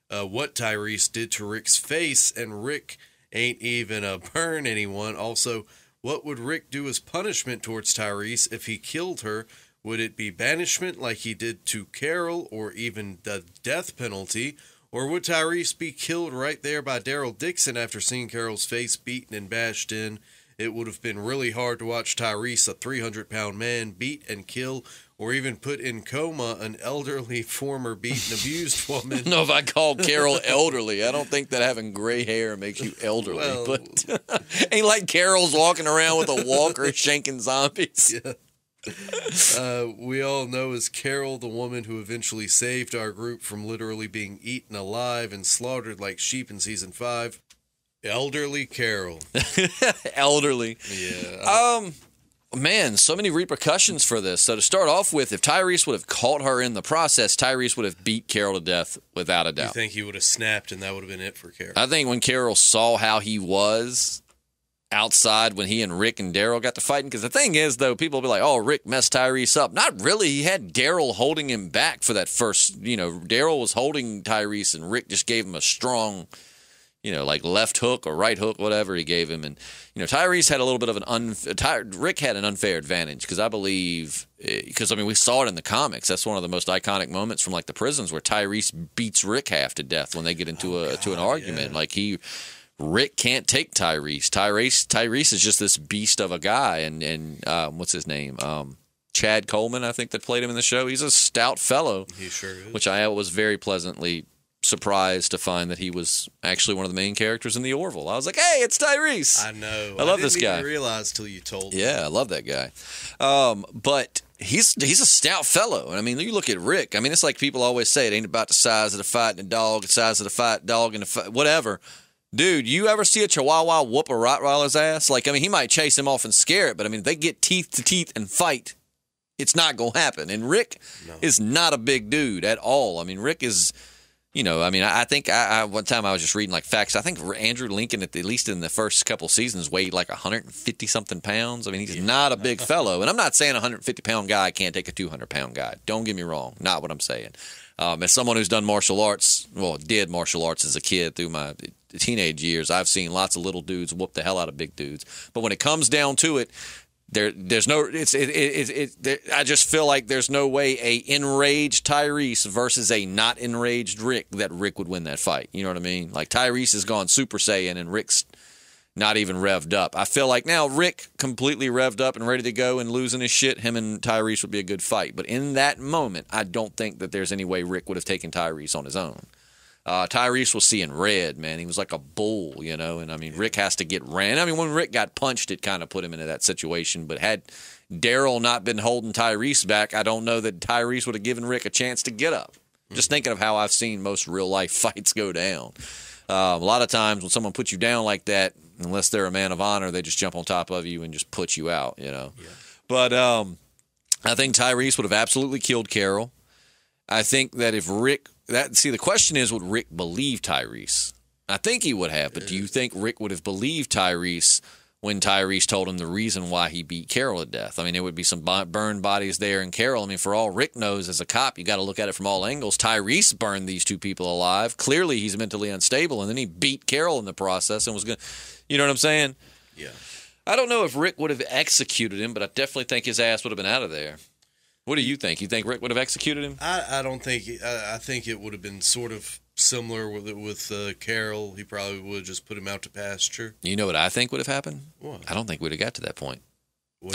[SPEAKER 3] what Tyreese did to Rick's face, and Rick ain't even burn anyone. Also, what would Rick do as punishment towards Tyreese if he killed her? Would it be banishment like he did to Carol, or even the death penalty? Or would Tyreese be killed right there by Daryl Dixon after seeing Carol's face beaten and bashed in? It would have been really hard to watch Tyreese, a 300-pound man, beat and kill, or even put in coma an elderly, former beaten, abused woman.
[SPEAKER 2] I don't know if I call Carol elderly. I don't think that having gray hair makes you elderly.
[SPEAKER 3] Well,
[SPEAKER 2] but ain't like Carol's walking around with a walker shanking zombies.
[SPEAKER 3] Yeah. We all know as Carol, the woman who eventually saved our group from literally being eaten alive and slaughtered like sheep in season 5. Elderly Carol.
[SPEAKER 2] Elderly.
[SPEAKER 3] Yeah.
[SPEAKER 2] Man, so many repercussions for this. So to start off with, if Tyreese would have caught her in the process, Tyreese would have beat Carol to death without a doubt.
[SPEAKER 3] You think he would have snapped and that would have been it for Carol?
[SPEAKER 2] I think when Carol saw how he was outside when he and Rick and Daryl got to fighting, because the thing is, though, people will be like, oh, Rick messed Tyreese up. Not really. He had Daryl holding him back for that first, Daryl was holding Tyreese and Rick just gave him a strong, like left hook or right hook, whatever he gave him. And, Tyreese had a little bit of Rick had an unfair advantage because I believe, we saw it in the comics. That's one of the most iconic moments from like the prisons where Tyreese beats Rick half to death when they get into to an argument. Yeah. Like Rick can't take Tyreese. Tyreese is just this beast of a guy. And what's his name? Chad Coleman, I think, that played him in the show. He's a stout fellow.
[SPEAKER 3] He sure is.
[SPEAKER 2] Which I was very pleasantly surprised to find that he was actually one of the main characters in the Orville. I was like, hey, it's Tyreese.
[SPEAKER 3] I know.
[SPEAKER 2] I love this guy.
[SPEAKER 3] I didn't even realize till you told me.
[SPEAKER 2] Yeah, I love that guy. But he's a stout fellow. And you look at Rick. It's like people always say, it ain't about the size of the fight in a dog, the size of the fight dog and the fight, whatever. Dude, you ever see a Chihuahua whoop a Rottweiler's ass? He might chase him off and scare it, but if they get teeth to teeth and fight, it's not going to happen. And Rick is not a big dude at all. Rick is, I think one time I was just reading facts. I think Andrew Lincoln, at least in the first couple seasons, weighed 150-something pounds. He's not a big fellow. And I'm not saying a 150-pound guy can't take a 200-pound guy. Don't get me wrong. Not what I'm saying. As someone who's done martial arts, did martial arts as a kid through my teenage years, I've seen lots of little dudes whoop the hell out of big dudes. But when it comes down to it, there's no. I just feel like there's no way a enraged Tyreese versus a not enraged Rick that Rick would win that fight. You know what I mean? Tyreese has gone Super Saiyan and Rick's not even revved up. I feel like now Rick completely revved up and ready to go and losing his shit, him and Tyreese would be a good fight. But in that moment, I don't think that there's any way Rick would have taken Tyreese on his own. Tyreese was seeing red, man. He was like a bull, you know. And, I mean, Rick has to get ran. I mean, when Rick got punched, it kind of put him into that situation. But had Daryl not been holding Tyreese back, I don't know that Tyreese would have given Rick a chance to get up. Just thinking of how I've seen most real-life fights go down. A lot of times when someone puts you down like that, unless they're a man of honor, they just jump on top of you and just put you out, you know. Yeah. But I think Tyreese would have absolutely killed Carol. I think that if Rick – the question is, would Rick believe Tyreese? I think he would have, but do you think Rick would have believed Tyreese when Tyreese told him the reason why he beat Carol to death? I mean, there would be some burned bodies there in Carol. I mean, for all Rick knows as a cop, you got to look at it from all angles. Tyreese burned these two people alive. Clearly, he's mentally unstable, and then he beat Carol in the process and was going to – you know what I'm saying?
[SPEAKER 3] Yeah.
[SPEAKER 2] I don't know if Rick would have executed him, but I definitely think his ass would have been out of there. What do you think? You think Rick would have executed him?
[SPEAKER 3] I don't think. I think it would have been sort of similar with Carol. He probably would have just put him out to pasture.
[SPEAKER 2] You know what I think would have happened?
[SPEAKER 3] What?
[SPEAKER 2] I don't think we'd have got to that point.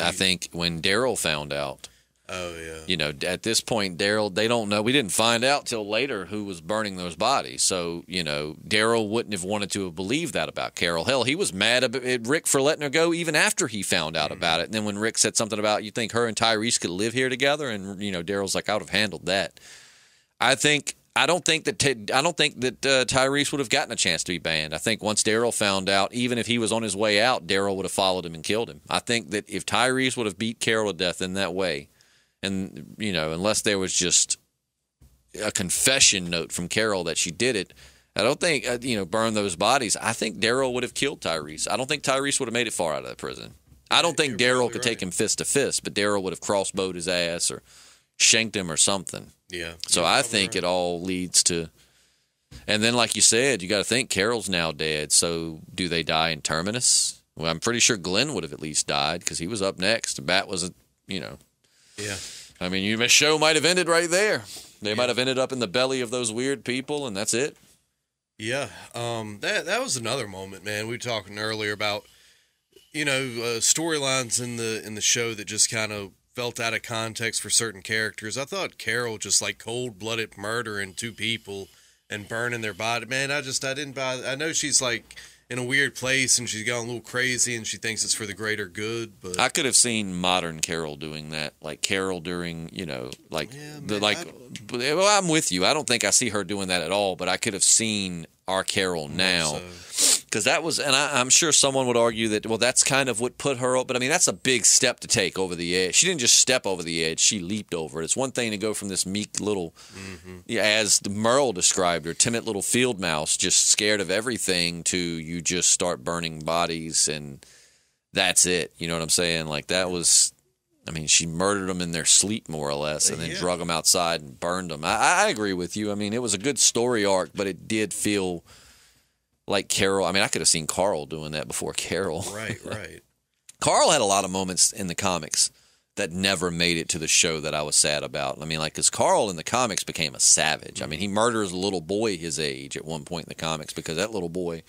[SPEAKER 2] I think when Daryl found out.
[SPEAKER 3] Oh, yeah.
[SPEAKER 2] You know, at this point, Daryl, they don't know. We didn't find out till later who was burning those bodies. So, you know, Daryl wouldn't have wanted to have believed that about Carol. Hell, he was mad at Rick for letting her go even after he found out about it. And then when Rick said something about, you think her and Tyreese could live here together? And, you know, Daryl's like, I would have handled that. I don't think that Tyreese would have gotten a chance to be banned. I think once Daryl found out, even if he was on his way out, Daryl would have followed him and killed him. I think that if Tyreese would have beat Carol to death in that way, and, you know, unless there was just a confession note from Carol that she did it, I don't think, burn those bodies. I think Daryl would have killed Tyreese. I don't think Tyreese would have made it far out of the prison. I don't think Daryl could take him fist to fist, but Daryl would have crossbowed his ass or shanked him or something.
[SPEAKER 3] Yeah.
[SPEAKER 2] So I think it all leads to – and then, like you said, you got to think Carol's now dead. So do they die in Terminus? Well, I'm pretty sure Glenn would have at least died because he was up next. Bat wasn't, you know –
[SPEAKER 3] yeah.
[SPEAKER 2] I mean, the show might have ended right there. They might have ended up in the belly of those weird people, and that's it.
[SPEAKER 3] Yeah. That was another moment, man. We were talking earlier about, storylines in the show that just kind of felt out of context for certain characters. I thought Carol just like cold-blooded murdering two people and burning their body. Man, I didn't buy. I know she's like in a weird place and she's gone a little crazy and she thinks it's for the greater good, but
[SPEAKER 2] I could have seen modern Carol doing that, like Carol during, well, I'm with you. I don't think I see her doing that at all, but I could have seen our Carol now. Because that was, and I'm sure someone would argue that, well, that's kind of what put her up. But I mean, that's a big step to take over the edge. She didn't just step over the edge; she leaped over it. It's one thing to go from this meek little, as Merle described her, timid little field mouse, just scared of everything, to you just start burning bodies, and that's it. You know what I'm saying? Like that was, I mean, she murdered them in their sleep, more or less, and then drug them outside and burned them. I agree with you. I mean, it was a good story arc, but it did feel like Carol. I mean, I could have seen Carl doing that before Carol.
[SPEAKER 3] Right.
[SPEAKER 2] Carl had a lot of moments in the comics that never made it to the show that I was sad about. I mean, like, because Carl in the comics became a savage. I mean, he murders a little boy his age at one point in the comics because that little boy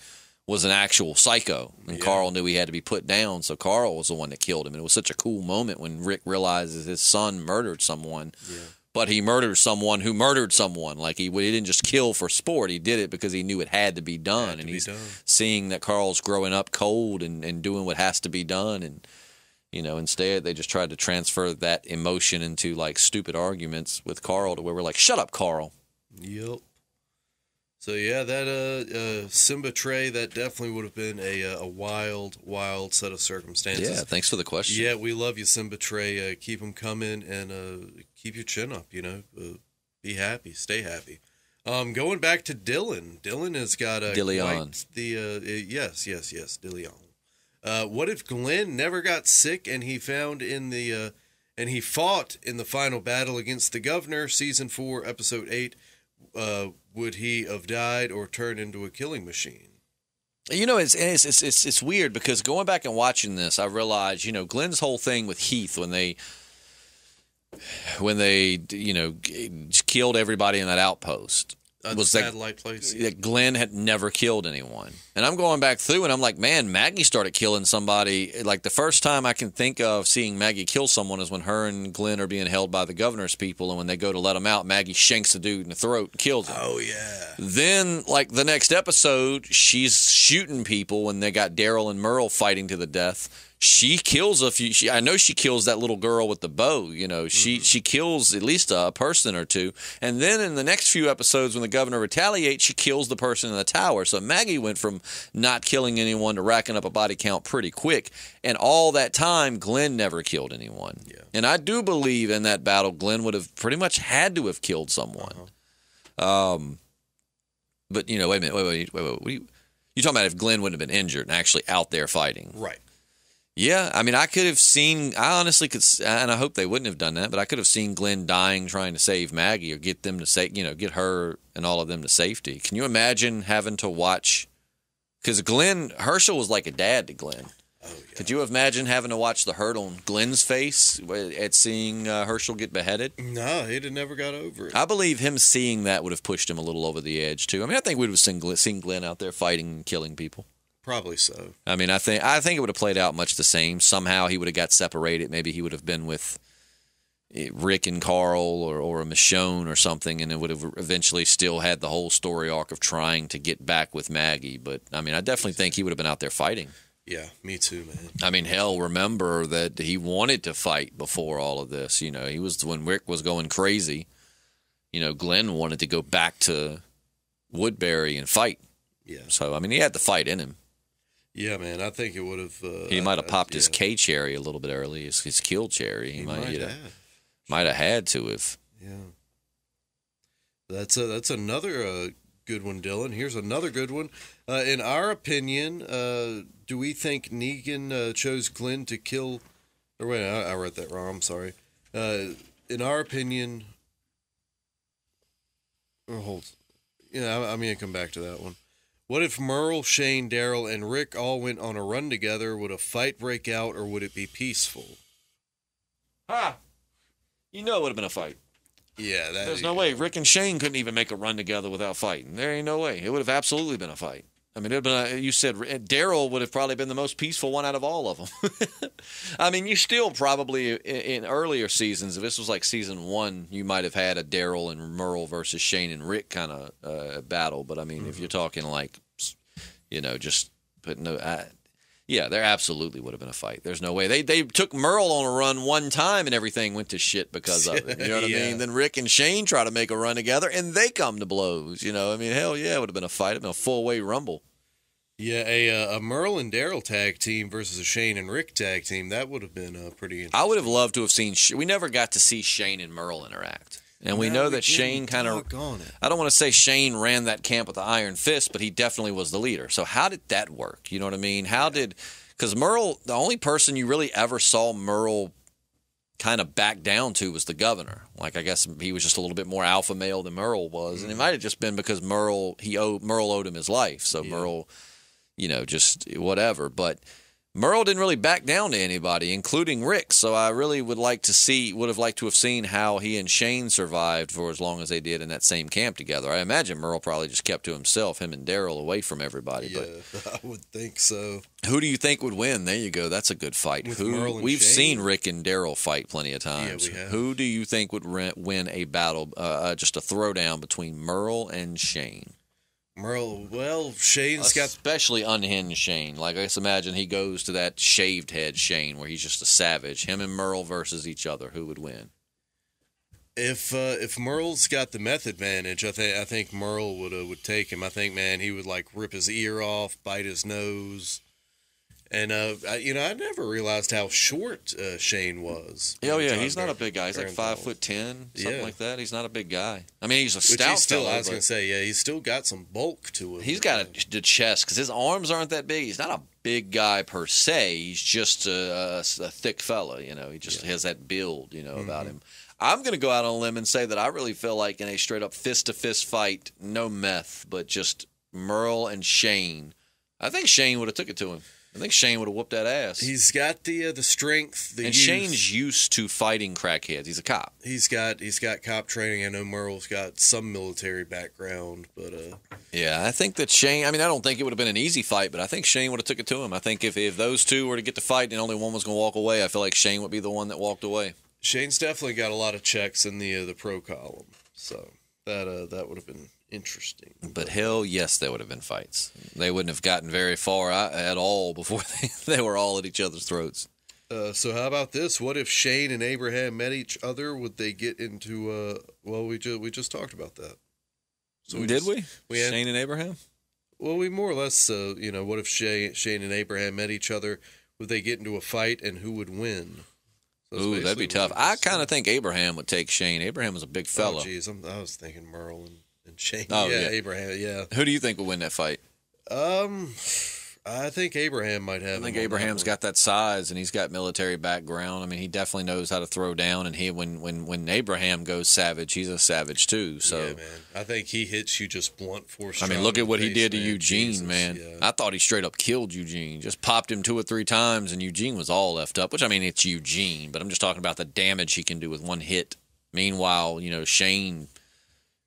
[SPEAKER 2] was an actual psycho, and Carl knew he had to be put down, so Carl was the one that killed him. And it was such a cool moment when Rick realizes his son murdered someone. Yeah. But he murdered someone who murdered someone. Like, he didn't just kill for sport. He did it because he knew it had to be done. And he's seeing that Carl's growing up cold and doing what has to be done. And, instead they just tried to transfer that emotion into, like, stupid arguments with Carl to where we're like, shut up, Carl.
[SPEAKER 3] Yep. So, yeah, that Simba Trey, that definitely would have been a wild, wild set of circumstances.
[SPEAKER 2] Yeah, thanks for the question.
[SPEAKER 3] Yeah, we love you, Simba Trey. Keep them coming and keep your chin up, be happy, stay happy. Going back to Dylan. Dylan has got a
[SPEAKER 2] Dillion.
[SPEAKER 3] Yes, Dillion. What if Glenn never got sick and he fought in the final battle against the governor, season 4, episode 8? Would he have died or turned into a killing machine?
[SPEAKER 2] It's weird because going back and watching this, I realized, Glenn's whole thing with Heath when they killed everybody in that outpost. was
[SPEAKER 3] satellite place.
[SPEAKER 2] That Glenn had never killed anyone. And I'm going back through, and I'm like, man, Maggie started killing somebody. Like, the first time I can think of seeing Maggie kill someone is when her and Glenn are being held by the governor's people, and when they go to let them out, Maggie shanks the dude in the throat and kills him.
[SPEAKER 3] Oh, yeah.
[SPEAKER 2] Then, like, the next episode, she's shooting people when they got Daryl and Merle fighting to the death. She kills a few. I know she kills that little girl with the bow. You know, she kills at least a person or two. And then in the next few episodes, when the governor retaliates, she kills the person in the tower. So Maggie went from not killing anyone to racking up a body count pretty quick. And all that time, Glenn never killed anyone.
[SPEAKER 3] Yeah.
[SPEAKER 2] And I do believe in that battle, Glenn would have pretty much had to have killed someone. But, you know, wait a minute. Wait. What you talking about if Glenn wouldn't have been injured and actually out there fighting?
[SPEAKER 3] Right.
[SPEAKER 2] Yeah, I mean, I honestly could, and I hope they wouldn't have done that, but I could have seen Glenn dying trying to save Maggie or get them to get her and all of them to safety. Can you imagine having to watch, because Herschel was like a dad to Glenn.
[SPEAKER 3] Oh, yeah.
[SPEAKER 2] Could you imagine having to watch the hurt on Glenn's face at seeing Herschel get beheaded?
[SPEAKER 3] No, he'd have never got over it.
[SPEAKER 2] I believe him seeing that would have pushed him a little over the edge, too. I mean, I think we would have seen Glenn out there fighting and killing people.
[SPEAKER 3] Probably so.
[SPEAKER 2] I mean, I think it would have played out much the same. Somehow he would have got separated. Maybe he would have been with Rick and Carl or a Michonne or something, and it would have eventually still had the whole story arc of trying to get back with Maggie. But, I mean, I definitely think he would have been out there fighting.
[SPEAKER 3] Yeah, me too, man.
[SPEAKER 2] I mean, hell, remember that he wanted to fight before all of this. You know, when Rick was going crazy, you know, Glenn wanted to go back to Woodbury and fight.
[SPEAKER 3] Yeah.
[SPEAKER 2] So, I mean, he had the fight in him.
[SPEAKER 3] Yeah, man, I think it would have.
[SPEAKER 2] He might have popped his K cherry a little bit early, his kill cherry. He might have had to have.
[SPEAKER 3] Yeah, that's another good one, Dylan. Here's another good one. In our opinion, do we think Negan chose Glenn to kill? Or wait, I read that wrong. I'm sorry. In our opinion, I'm gonna come back to that one. What if Merle, Shane, Daryl, and Rick all went on a run together? Would a fight break out, or would it be peaceful?
[SPEAKER 2] You know it would have been a fight.
[SPEAKER 3] Yeah,
[SPEAKER 2] there's no way. Rick and Shane couldn't even make a run together without fighting. There ain't no way. It would have absolutely been a fight. I mean, you said Daryl would have probably been the most peaceful one out of all of them. I mean, you still probably, in earlier seasons, if this was like season 1, you might have had a Daryl and Merle versus Shane and Rick kind of battle. But, I mean, if you're talking like, you know, just putting yeah, there absolutely would have been a fight. There's no way. They took Merle on a run one time and everything went to shit because of it. You know what I mean? Then Rick and Shane try to make a run together and they come to blows. You know, I mean, hell yeah, it would have been a fight. It would have been a full-way rumble.
[SPEAKER 3] Yeah, a Merle and Daryl tag team versus a Shane and Rick tag team, that would have been pretty interesting.
[SPEAKER 2] I would have loved to have seen we never got to see Shane and Merle interact. And we know that Shane kind of, I don't want to say Shane ran that camp with the iron fist, but he definitely was the leader. So how did that work? You know what I mean? Because Merle, the only person you really ever saw Merle kind of back down to was the governor. Like, I guess he was just a little bit more alpha male than Merle was. And it might have just been because Merle owed him his life. So Merle, you know, just whatever. But Merle didn't really back down to anybody, including Rick. So I really would have liked to have seen how he and Shane survived for as long as they did in that same camp together. I imagine Merle probably just kept to himself, him and Daryl, away from everybody.
[SPEAKER 3] Yeah, but I would think so.
[SPEAKER 2] Who do you think would win? There you go. That's a good fight.
[SPEAKER 3] Merle and
[SPEAKER 2] we've
[SPEAKER 3] Shane?
[SPEAKER 2] Seen Rick and Daryl fight plenty of times.
[SPEAKER 3] Yeah, we have.
[SPEAKER 2] Who do you think would win a battle, just a throwdown between Merle and Shane?
[SPEAKER 3] Merle, well, Shane's got...
[SPEAKER 2] Especially unhinged Shane. Like, I just imagine he goes to that shaved head Shane where he's just a savage. Him and Merle versus each other. Who would win?
[SPEAKER 3] If Merle's got the meth advantage, I think Merle would take him. I think, man, he would, like, rip his ear off, bite his nose. And, I never realized how short Shane was.
[SPEAKER 2] Oh, yeah, he's not a big guy. He's like 5'10", something like that. He's not a big guy. I mean, he's a stout fellow.
[SPEAKER 3] I was going to say, yeah, he's still got some bulk to him.
[SPEAKER 2] He's got the chest, because his arms aren't that big. He's not a big guy per se. He's just a thick fella, you know. He just has that build, you know, about him. I'm going to go out on a limb and say that I really feel like in a straight-up fist-to-fist fight, no meth, but just Merle and Shane, I think Shane would have took it to him. I think Shane would have whooped that ass.
[SPEAKER 3] He's got the strength,
[SPEAKER 2] and Shane's used to fighting crackheads. He's a cop.
[SPEAKER 3] He's got cop training. I know Merle's got some military background, but
[SPEAKER 2] yeah, I think that Shane. I mean, I don't think it would have been an easy fight, but I think Shane would have took it to him. I think if those two were to get to fight and only one was going to walk away, I feel like Shane would be the one that walked away.
[SPEAKER 3] Shane's definitely got a lot of checks in the pro column, so that would have been interesting.
[SPEAKER 2] But hell yes, there would have been fights. They wouldn't have gotten very far at all before they were all at each other's throats.
[SPEAKER 3] So how about this? What if Shane and Abraham met each other? Would they get into well, we just talked about that. So
[SPEAKER 2] we
[SPEAKER 3] had,
[SPEAKER 2] Shane and Abraham?
[SPEAKER 3] Well, we more or less, what if Shane and Abraham met each other? Would they get into a fight, and who would win? So
[SPEAKER 2] ooh, that'd be tough. I kind of think Abraham would take Shane. Abraham was a big fella.
[SPEAKER 3] Oh, geez, I was thinking Merle and Shane.
[SPEAKER 2] Oh, yeah,
[SPEAKER 3] Abraham, yeah.
[SPEAKER 2] Who do you think would win that fight?
[SPEAKER 3] I think Abraham might have.
[SPEAKER 2] I think Abraham's got that size, and he's got military background. I mean, he definitely knows how to throw down, and when Abraham goes savage, he's a savage too. So,
[SPEAKER 3] yeah, man. I think he hits you just blunt force.
[SPEAKER 2] I mean, look at what he did to Eugene,
[SPEAKER 3] Jesus,
[SPEAKER 2] man.
[SPEAKER 3] Yeah.
[SPEAKER 2] I thought he straight up killed Eugene. Just popped him 2 or 3 times, and Eugene was all left up, which, I mean, it's Eugene, but I'm just talking about the damage he can do with one hit. Meanwhile, Shane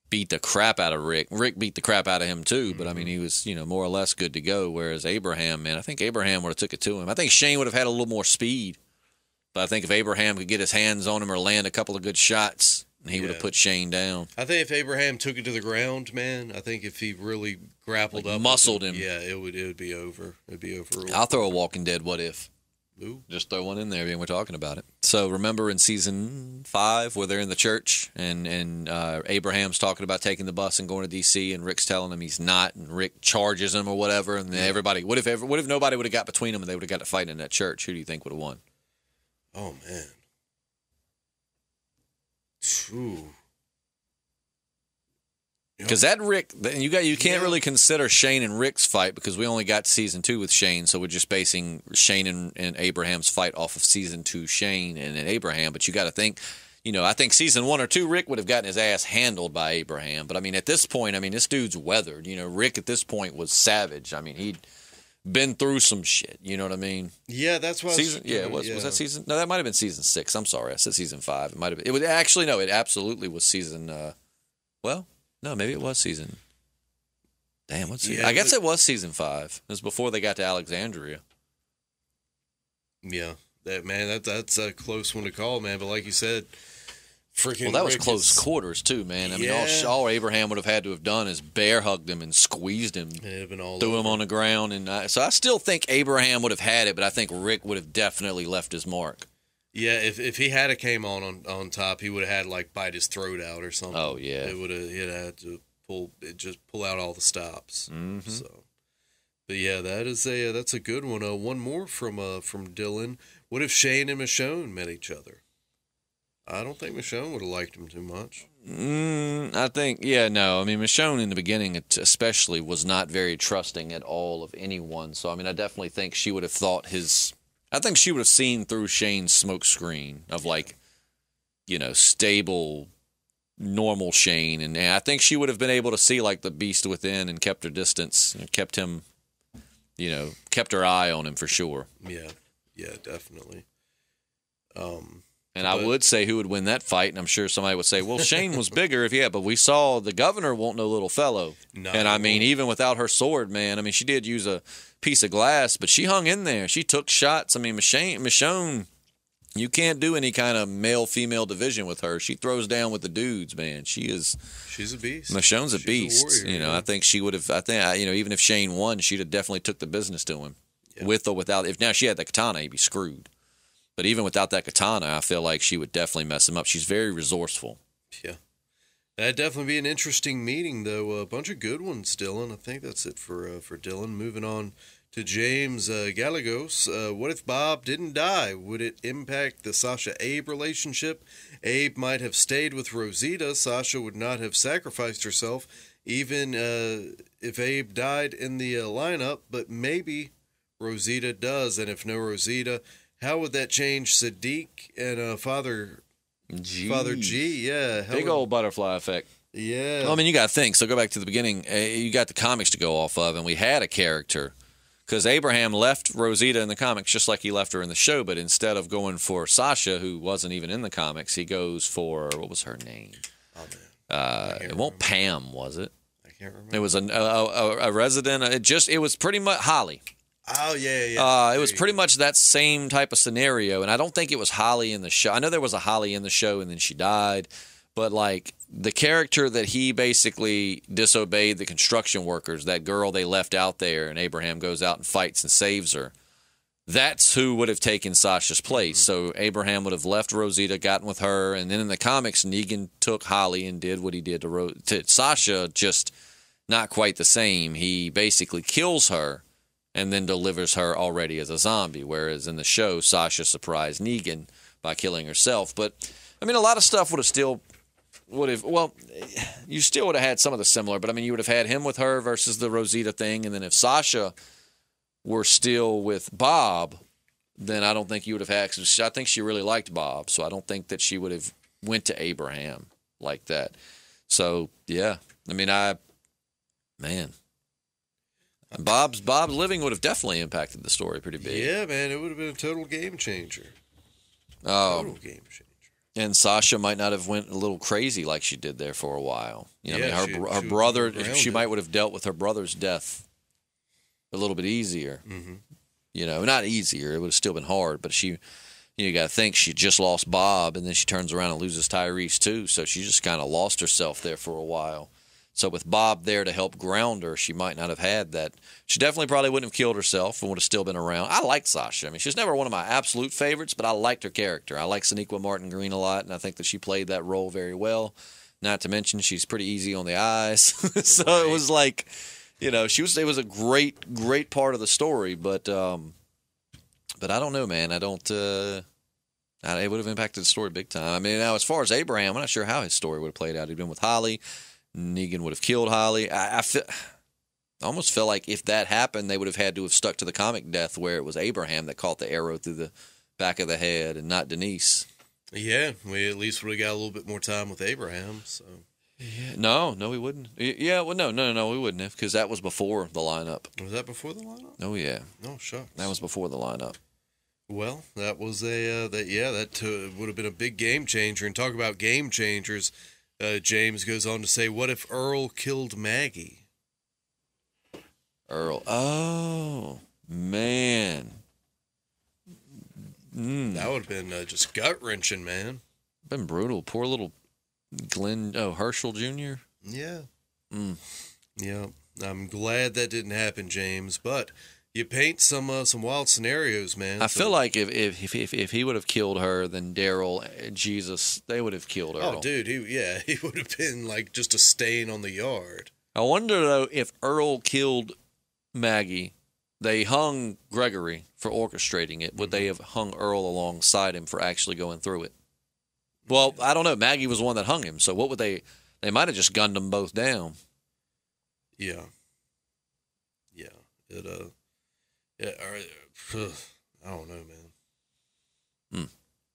[SPEAKER 2] beat the crap out of Rick. Rick beat the crap out of him too, but I mean, he was, more or less good to go. Whereas Abraham, man, I think Abraham would have took it to him. I think Shane would have had a little more speed, but I think if Abraham could get his hands on him or land a couple of good shots, he would have put Shane down.
[SPEAKER 3] I think if Abraham took it to the ground, man, I think if he really grappled up,
[SPEAKER 2] muscled him,
[SPEAKER 3] yeah, it would be over. It'd be over.
[SPEAKER 2] I'll throw a Walking Dead what if.
[SPEAKER 3] Ooh.
[SPEAKER 2] Just throw one in there, and we're talking about it. So remember in season 5 where they're in the church and Abraham's talking about taking the bus and going to D.C. and Rick's telling him he's not, and Rick charges him or whatever, and then everybody. What if nobody would have got between them and they would have got to fight in that church? Who do you think would have won?
[SPEAKER 3] Oh man. Ooh.
[SPEAKER 2] Because that Rick, you can't really consider Shane and Rick's fight because we only got season 2 with Shane, so we're just basing Shane and Abraham's fight off of season 2 Shane and Abraham. But you got to think, I think season 1 or 2 Rick would have gotten his ass handled by Abraham. But I mean, at this point, this dude's weathered. Rick at this point was savage. I mean, he'd been through some shit. You know what I mean?
[SPEAKER 3] Yeah, that's why.
[SPEAKER 2] Was that season? No, that might have been season 6. I'm sorry, I said season 5. It might have been. It was actually no. It absolutely was season. No, maybe it was season. Damn, what's season? I guess it was season 5. It was before they got to Alexandria.
[SPEAKER 3] Yeah, that's a close one to call, man. But like you said, freaking.
[SPEAKER 2] Well, that was close quarters too, man. I mean, all Abraham would have had to have done is bear hugged him and squeezed him, threw him on the ground, and so I still think Abraham would have had it, but I think Rick would have definitely left his mark.
[SPEAKER 3] Yeah, if he had came on top, he would have had to bite his throat out or something.
[SPEAKER 2] Oh yeah,
[SPEAKER 3] he'd had to pull out all the stops.
[SPEAKER 2] Mm-hmm.
[SPEAKER 3] So, but yeah, that's a good one. One more from Dylan. What if Shane and Michonne met each other? I don't think Michonne would have liked him too much.
[SPEAKER 2] I think no. I mean, Michonne in the beginning, especially, was not very trusting at all of anyone. So I mean, I definitely think she would have thought I think she would have seen through Shane's smoke screen of stable, normal Shane, and I think she would have been able to see the beast within and kept her distance and kept him, kept her eye on him for sure.
[SPEAKER 3] Yeah, definitely.
[SPEAKER 2] And I would say who would win that fight, and I'm sure somebody would say, well, Shane was bigger but we saw the governor won't no little fellow.
[SPEAKER 3] No,
[SPEAKER 2] and I mean, even without her sword, man, I mean, she did use a piece of glass, but she hung in there. She took shots. I mean, Michonne, you can't do any kind of male-female division with her. She throws down with the dudes, man. She's
[SPEAKER 3] a beast.
[SPEAKER 2] Michonne's a beast.
[SPEAKER 3] A warrior,
[SPEAKER 2] I think she would have, even if Shane won, she'd have definitely took the business to him. Yeah. With or without. If now she had the katana, he'd be screwed. But even without that katana, I feel like she would definitely mess him up. She's very resourceful.
[SPEAKER 3] Yeah. That'd definitely be an interesting meeting, though. A bunch of good ones, Dylan. I think that's it for Dylan. Moving on to James Gallegos. What if Bob didn't die? Would it impact the Sasha-Abe relationship? Abe might have stayed with Rosita. Sasha would not have sacrificed herself, even if Abe died in the lineup. But maybe Rosita does. And if no Rosita, how would that change Sadiq and Father G? Yeah.
[SPEAKER 2] Big old butterfly effect.
[SPEAKER 3] Yeah.
[SPEAKER 2] Well, I mean, you got to think. So go back to the beginning. You got the comics to go off of, and we had a character Because Abraham left Rosita in the comics just like he left her in the show, but instead of going for Sasha, who wasn't even in the comics, he goes for, what was her name?
[SPEAKER 3] Oh, man.
[SPEAKER 2] It wasn't Pam, was it?
[SPEAKER 3] I can't remember.
[SPEAKER 2] It was a resident. It was pretty much Holly.
[SPEAKER 3] Oh, yeah.
[SPEAKER 2] It was pretty much that same type of scenario, and I don't think it was Holly in the show. I know there was a Holly in the show, and then she died. But, like, the character that he basically disobeyed the construction workers, that girl they left out there, and Abraham goes out and fights and saves her, that's who would have taken Sasha's place. So Abraham would have left Rosita, gotten with her, and then in the comics, Negan took Holly and did what he did to Sasha, just not quite the same. He basically kills her and then delivers her already as a zombie, whereas in the show, Sasha surprised Negan by killing herself. But, I mean, a lot of stuff would have, well, you still would have had some of the similar, but I mean, you would have had him with her versus the Rosita thing, and then if Sasha were still with Bob, then I don't think you would have had, cause I think she really liked Bob, so I don't think that she would have went to Abraham like that. So, yeah, I mean, Bob's living would have definitely impacted the story pretty big.
[SPEAKER 3] Yeah, man, it would have been a total game changer.
[SPEAKER 2] Total game changer. And Sasha might not have went a little crazy like she did there for a while. You know, I mean, her brother, she might would have dealt with her brother's death a little bit easier. Mm-hmm. You know, not easier. It would have still been hard, but you got to think she just lost Bob, and then she turns around and loses Tyreese too. So she just kind of lost herself there for a while. So with Bob there to help ground her, she might not have had that. She definitely probably wouldn't have killed herself and would have still been around. I liked Sasha. I mean, she was never one of my absolute favorites, but I liked her character. I like Sonequa Martin Green a lot, and I think that she played that role very well. Not to mention she's pretty easy on the eyes. So right. It was like, you know, it was a great part of the story, but I don't know, man. I don't it would have impacted the story big time. I mean, now as far as Abraham, I'm not sure how his story would have played out. He'd been with Holly. Negan would have killed Holly. I almost feel like if that happened, they would have had to have stuck to the comic death where it was Abraham that caught the arrow through the back of the head and not Denise.
[SPEAKER 3] Yeah, we at least would have got a little bit more time with Abraham. So.
[SPEAKER 2] Yeah, no, we wouldn't. Yeah, well, no, we wouldn't have, because that was before the lineup.
[SPEAKER 3] Was that before the lineup?
[SPEAKER 2] Oh yeah.
[SPEAKER 3] Oh shucks.
[SPEAKER 2] That was before the lineup.
[SPEAKER 3] Well, that was that would have been a big game changer. And talk about game changers. James goes on to say, what if Earl killed Maggie?
[SPEAKER 2] Earl. Oh, man.
[SPEAKER 3] That would have been just gut-wrenching, man.
[SPEAKER 2] Been brutal. Poor little Herschel Jr.?
[SPEAKER 3] Yeah. Yeah. I'm glad that didn't happen, James, but you paint some wild scenarios, man.
[SPEAKER 2] I feel like if he would have killed her, then Daryl, Jesus, they would have killed Earl.
[SPEAKER 3] Oh, dude, he would have been like just a stain on the yard.
[SPEAKER 2] I wonder, though, if Earl killed Maggie, they hung Gregory for orchestrating it. Would they have hung Earl alongside him for actually going through it? Well, I don't know. Maggie was the one that hung him, so what would they might have just gunned them both down.
[SPEAKER 3] Yeah. Yeah. I don't know, man.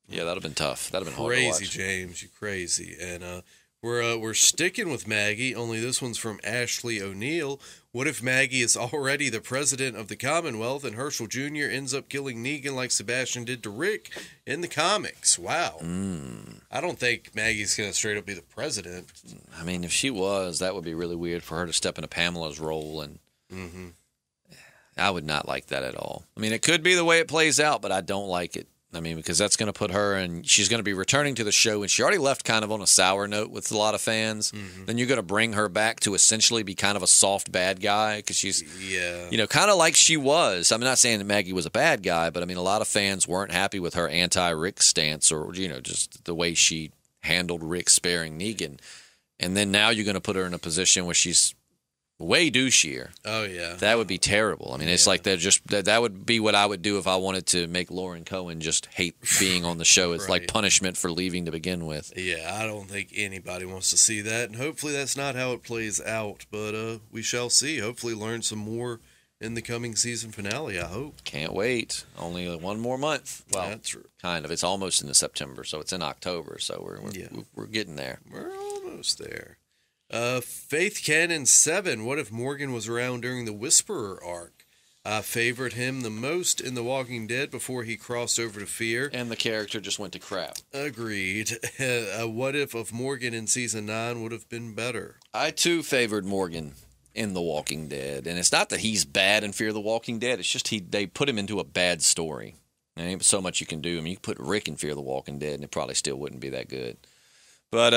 [SPEAKER 2] Yeah, that'd have been tough. That'd have been
[SPEAKER 3] crazy,
[SPEAKER 2] hard to watch.
[SPEAKER 3] James. You crazy. And we're sticking with Maggie. Only this one's from Ashley O'Neill. What if Maggie is already the president of the Commonwealth and Herschel Jr. ends up killing Negan like Sebastian did to Rick in the comics? Wow. I don't think Maggie's gonna straight up be the president.
[SPEAKER 2] I mean, if she was, that would be really weird for her to step into Pamela's role and. I would not like that at all. I mean, it could be the way it plays out, but I don't like it. I mean, because that's going to put her, and she's going to be returning to the show, and she already left kind of on a sour note with a lot of fans. Then you're going to bring her back to essentially be kind of a soft bad guy because she's, kind of like she was. I'm not saying that Maggie was a bad guy, but I mean, a lot of fans weren't happy with her anti-Rick stance or, just the way she handled Rick sparing Negan. And then now you're going to put her in a position where she's way douchier.
[SPEAKER 3] Oh, yeah.
[SPEAKER 2] That would be terrible. I mean, it's like that would be what I would do if I wanted to make Lauren Cohen just hate being on the show. It's like punishment for leaving to begin with.
[SPEAKER 3] Yeah, I don't think anybody wants to see that, and hopefully that's not how it plays out, but we shall see. Hopefully learn some more in the coming season finale, I hope.
[SPEAKER 2] Can't wait. Only one more month. Well,
[SPEAKER 3] that's
[SPEAKER 2] kind of. It's almost into September, so it's in October, so we're getting there.
[SPEAKER 3] We're almost there. Faith Cannon 7. What if Morgan was around during the Whisperer arc? I favored him the most in The Walking Dead before he crossed over to Fear.
[SPEAKER 2] And the character just went to crap.
[SPEAKER 3] Agreed. A what if of Morgan in season 9 would have been better.
[SPEAKER 2] I, too, favored Morgan in The Walking Dead. And it's not that he's bad in Fear the Walking Dead. It's just they put him into a bad story. There ain't so much you can do. I mean, you could put Rick in Fear the Walking Dead, and it probably still wouldn't be that good. But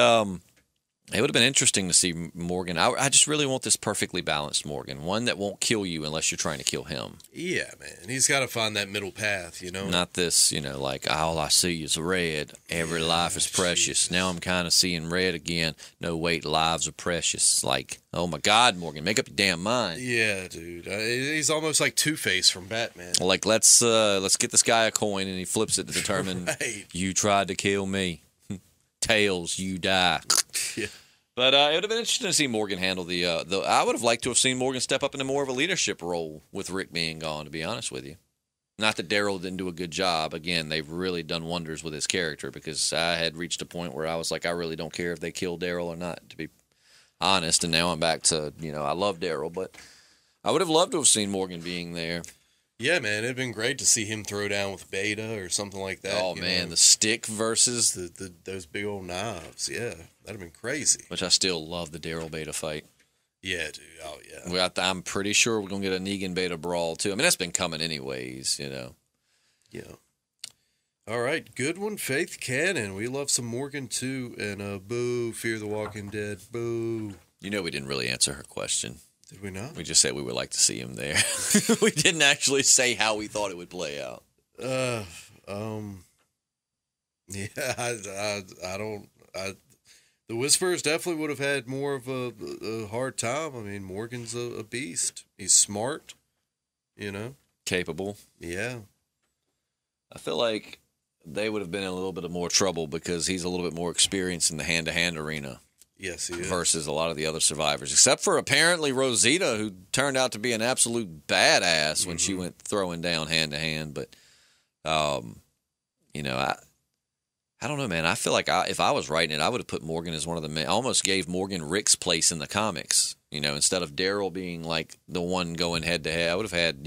[SPEAKER 2] it would have been interesting to see Morgan. I just really want this perfectly balanced Morgan, one that won't kill you unless you're trying to kill him.
[SPEAKER 3] Yeah, man. He's got to find that middle path, you know?
[SPEAKER 2] Not this, like, all I see is red. Every life is precious. Jesus. Now I'm kind of seeing red again. No, wait, lives are precious. Like, oh, my God, Morgan, make up your damn mind.
[SPEAKER 3] Yeah, dude. He's almost like Two-Face from Batman.
[SPEAKER 2] Like, let's get this guy a coin, and he flips it to determine you tried to kill me. Tails, you die. Yeah. But it would have been interesting to see Morgan handle the. I would have liked to have seen Morgan step up into more of a leadership role with Rick being gone, to be honest with you. Not that Daryl didn't do a good job. Again, they've really done wonders with his character because I had reached a point where I was like, I really don't care if they kill Daryl or not, to be honest. And now I'm back to, I love Daryl, but I would have loved to have seen Morgan being there.
[SPEAKER 3] Yeah, man, it'd been great to see him throw down with Beta or something like that.
[SPEAKER 2] Oh, man, the stick versus
[SPEAKER 3] those big old knives. Yeah, that'd have been crazy.
[SPEAKER 2] Which I still love the Daryl Beta fight.
[SPEAKER 3] Yeah, dude. Oh, yeah.
[SPEAKER 2] I'm pretty sure we're going to get a Negan Beta brawl, too. I mean, that's been coming anyways,
[SPEAKER 3] Yeah. All right, good one, Faith Cannon. We love some Morgan, too. And boo, Fear the Walking Dead, boo.
[SPEAKER 2] We didn't really answer her question.
[SPEAKER 3] Did we not?
[SPEAKER 2] We just said we would like to see him there. We didn't actually say how we thought it would play out.
[SPEAKER 3] Yeah, I don't. The Whisperers definitely would have had more of a hard time. I mean, Morgan's a beast. He's smart,
[SPEAKER 2] Capable.
[SPEAKER 3] Yeah.
[SPEAKER 2] I feel like they would have been in a little bit of more trouble because he's a little bit more experienced in the hand-to-hand arena.
[SPEAKER 3] Yes, he is.
[SPEAKER 2] Versus a lot of the other survivors, except for apparently Rosita, who turned out to be an absolute badass when she went throwing down hand-to-hand. But, I don't know, man. I feel like if I was writing it, I would have put Morgan as one of the men. I almost gave Morgan Rick's place in the comics, instead of Daryl being like the one going head-to-head. I would have had,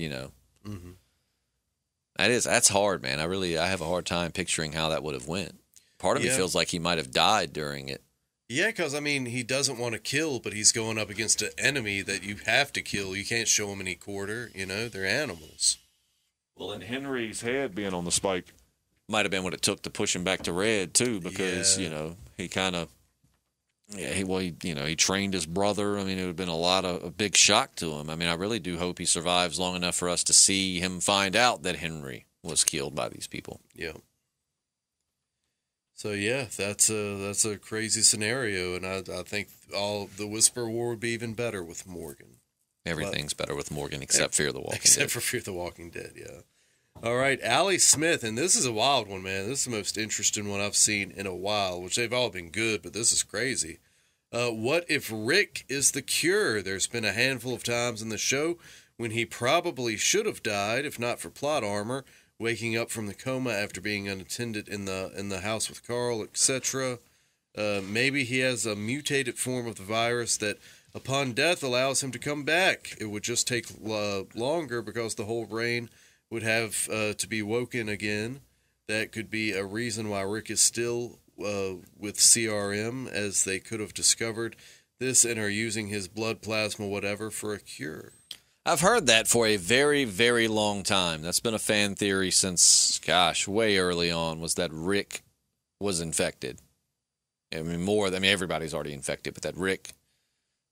[SPEAKER 2] That's hard, man. I have a hard time picturing how that would have went. Part of me feels like he might have died during it.
[SPEAKER 3] Yeah, because, he doesn't want to kill, but he's going up against an enemy that you have to kill. You can't show him any quarter, they're animals.
[SPEAKER 4] Well, and Henry's head being on the spike
[SPEAKER 2] might have been what it took to push him back to red, too, because, he kind of, he trained his brother. I mean, it would have been a big shock to him. I mean, I really do hope he survives long enough for us to see him find out that Henry was killed by these people.
[SPEAKER 3] Yeah. So yeah, that's a crazy scenario, and I think all the Whisper War would be even better with Morgan.
[SPEAKER 2] Everything's better with Morgan except Fear the Walking Dead.
[SPEAKER 3] Except for Fear the Walking Dead, yeah. All right, Allie Smith, and this is a wild one, man. This is the most interesting one I've seen in a while, which they've all been good, but this is crazy. What if Rick is the cure? There's been a handful of times in the show when he probably should have died, if not for plot armor, waking up from the coma after being unattended in the house with Carl, etc. Maybe he has a mutated form of the virus that, upon death, allows him to come back. It would just take longer because the whole brain would have to be woken again. That could be a reason why Rick is still with CRM, as they could have discovered this and are using his blood plasma, whatever, for a cure.
[SPEAKER 2] I've heard that for a very, very long time. That's been a fan theory since, way early on, was that Rick was infected. Everybody's already infected, but that Rick,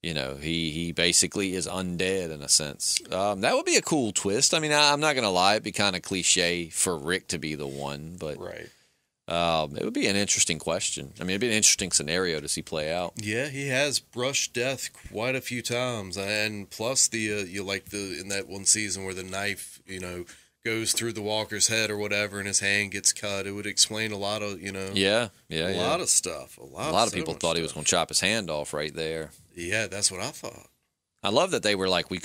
[SPEAKER 2] he basically is undead in a sense. That would be a cool twist. I mean, I'm not going to lie. It'd be kind of cliche for Rick to be the one, but
[SPEAKER 3] right.
[SPEAKER 2] It would be an interesting question. I mean, it'd be an interesting scenario to see play out.
[SPEAKER 3] Yeah, he has brushed death quite a few times, and plus in that one season where the knife, goes through the walker's head or whatever, and his hand gets cut. It would explain a lot of, a lot of stuff. A lot of
[SPEAKER 2] people thought he was going to chop his hand off right there.
[SPEAKER 3] Yeah, that's what I thought.
[SPEAKER 2] I love that they were like, we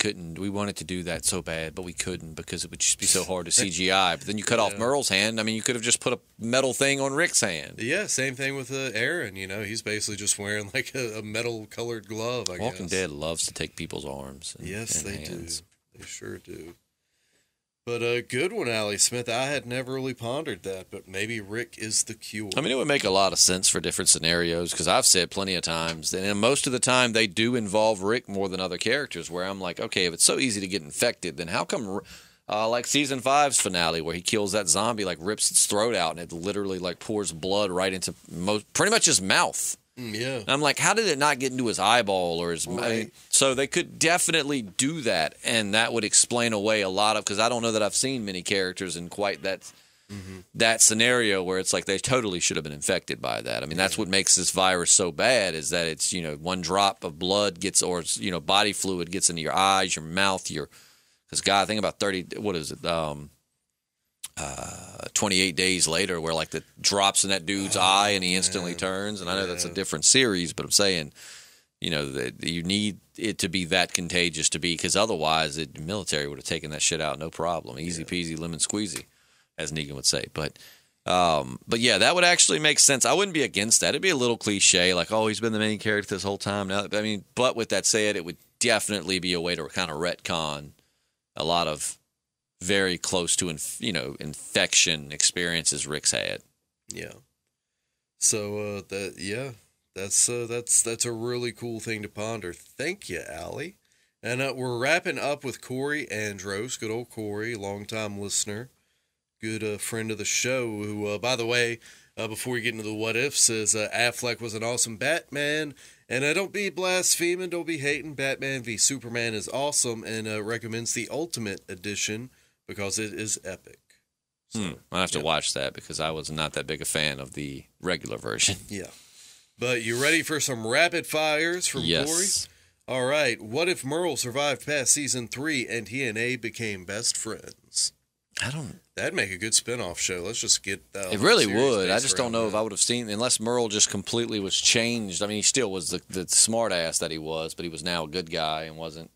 [SPEAKER 2] wanted to do that so bad, but we couldn't because it would just be so hard to CGI. But then you cut off Merle's hand. I mean, you could have just put a metal thing on Rick's hand.
[SPEAKER 3] Yeah, same thing with Aaron. He's basically just wearing like a metal-colored glove, I guess.
[SPEAKER 2] Walking Dead loves to take people's arms.
[SPEAKER 3] Yes, they
[SPEAKER 2] hands.
[SPEAKER 3] do. They sure do. But a good one, Allie Smith. I had never really pondered that, but maybe Rick is the cure.
[SPEAKER 2] I mean, it would make a lot of sense for different scenarios because I've said plenty of times, and most of the time they do involve Rick more than other characters. Where I'm like, okay, if it's so easy to get infected, then how come, like season 5's finale where he kills that zombie, like rips its throat out, and it literally like pours blood right into pretty much his mouth.
[SPEAKER 3] Yeah.
[SPEAKER 2] And I'm like, how did it not get into his eyeball or his?
[SPEAKER 3] Right.
[SPEAKER 2] So they could definitely do that, and that would explain away a lot of because I don't know that I've seen many characters in quite that scenario where it's like they totally should have been infected by that. I mean, that's what makes this virus so bad is that it's one drop of blood gets or body fluid gets into your eyes, your mouth, because God, think about 28 days later where like the drops in that dude's eye and he instantly turns. And I know that's a different series, but I'm saying, that you need it to be that contagious to be, because otherwise the military would have taken that shit out no problem. Easy peasy lemon squeezy, as Negan would say. But yeah, that would actually make sense. I wouldn't be against that. It'd be a little cliche, like, oh, he's been the main character this whole time. Now, I mean, but with that said, it would definitely be a way to kind of retcon a lot of very close to infection experiences Rick's had.
[SPEAKER 3] Yeah. So that's a really cool thing to ponder. Thank you, Allie. And we're wrapping up with Corey Andros, good old Corey, longtime listener, good friend of the show. Who, by the way, before we get into the what if, says Affleck was an awesome Batman. And don't be blaspheming, don't be hating. Batman v Superman is awesome, and recommends the Ultimate Edition because it is epic. So,
[SPEAKER 2] I'll have to watch that because I was not that big a fan of the regular version.
[SPEAKER 3] Yeah. But you ready for some rapid fires from Corey? All right. What if Merle survived past season 3 and he and Abe became best friends? That'd make a good spinoff show. Let's just get that.
[SPEAKER 2] It really would. I just don't know if I would have seen, unless Merle just completely was changed. I mean, he still was the smart ass that he was, but he was now a good guy and wasn't,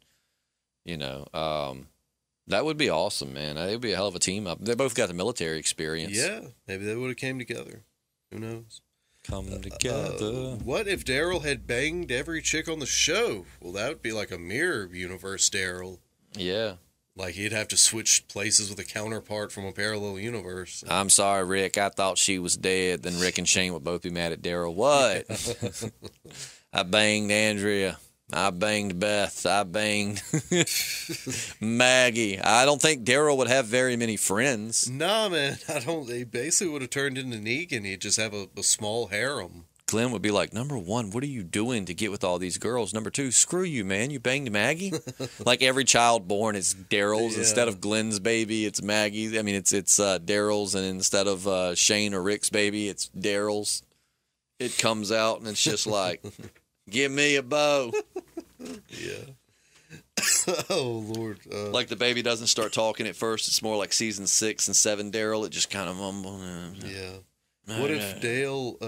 [SPEAKER 2] that would be awesome, man. It would be a hell of a team up. They both got the military experience.
[SPEAKER 3] Yeah, maybe they would have came together. Who knows?
[SPEAKER 2] Come together.
[SPEAKER 3] What if Daryl had banged every chick on the show? Well, that would be like a mirror universe Daryl.
[SPEAKER 2] Yeah.
[SPEAKER 3] Like he'd have to switch places with a counterpart from a parallel universe.
[SPEAKER 2] I'm sorry, Rick. I thought she was dead. Then Rick and Shane would both be mad at Daryl. What? I banged Andrea. I banged Beth. I banged Maggie. I don't think Daryl would have very many friends.
[SPEAKER 3] Nah, man. I don't. They basically would have turned into Negan. He'd just have a small harem.
[SPEAKER 2] Glenn would be like, number 1, what are you doing to get with all these girls? Number 2, screw you, man. You banged Maggie? Like every child born is Daryl's. Yeah. Instead of Glenn's baby, it's Maggie's. I mean, it's Daryl's, and instead of Shane or Rick's baby, it's Daryl's. It comes out, and it's just like, give me a bow.
[SPEAKER 3] Yeah. Oh, Lord.
[SPEAKER 2] Like the baby doesn't start talking at first. It's more like season 6 and 7 Daryl. It just kind of mumbles.
[SPEAKER 3] Yeah. What if Dale?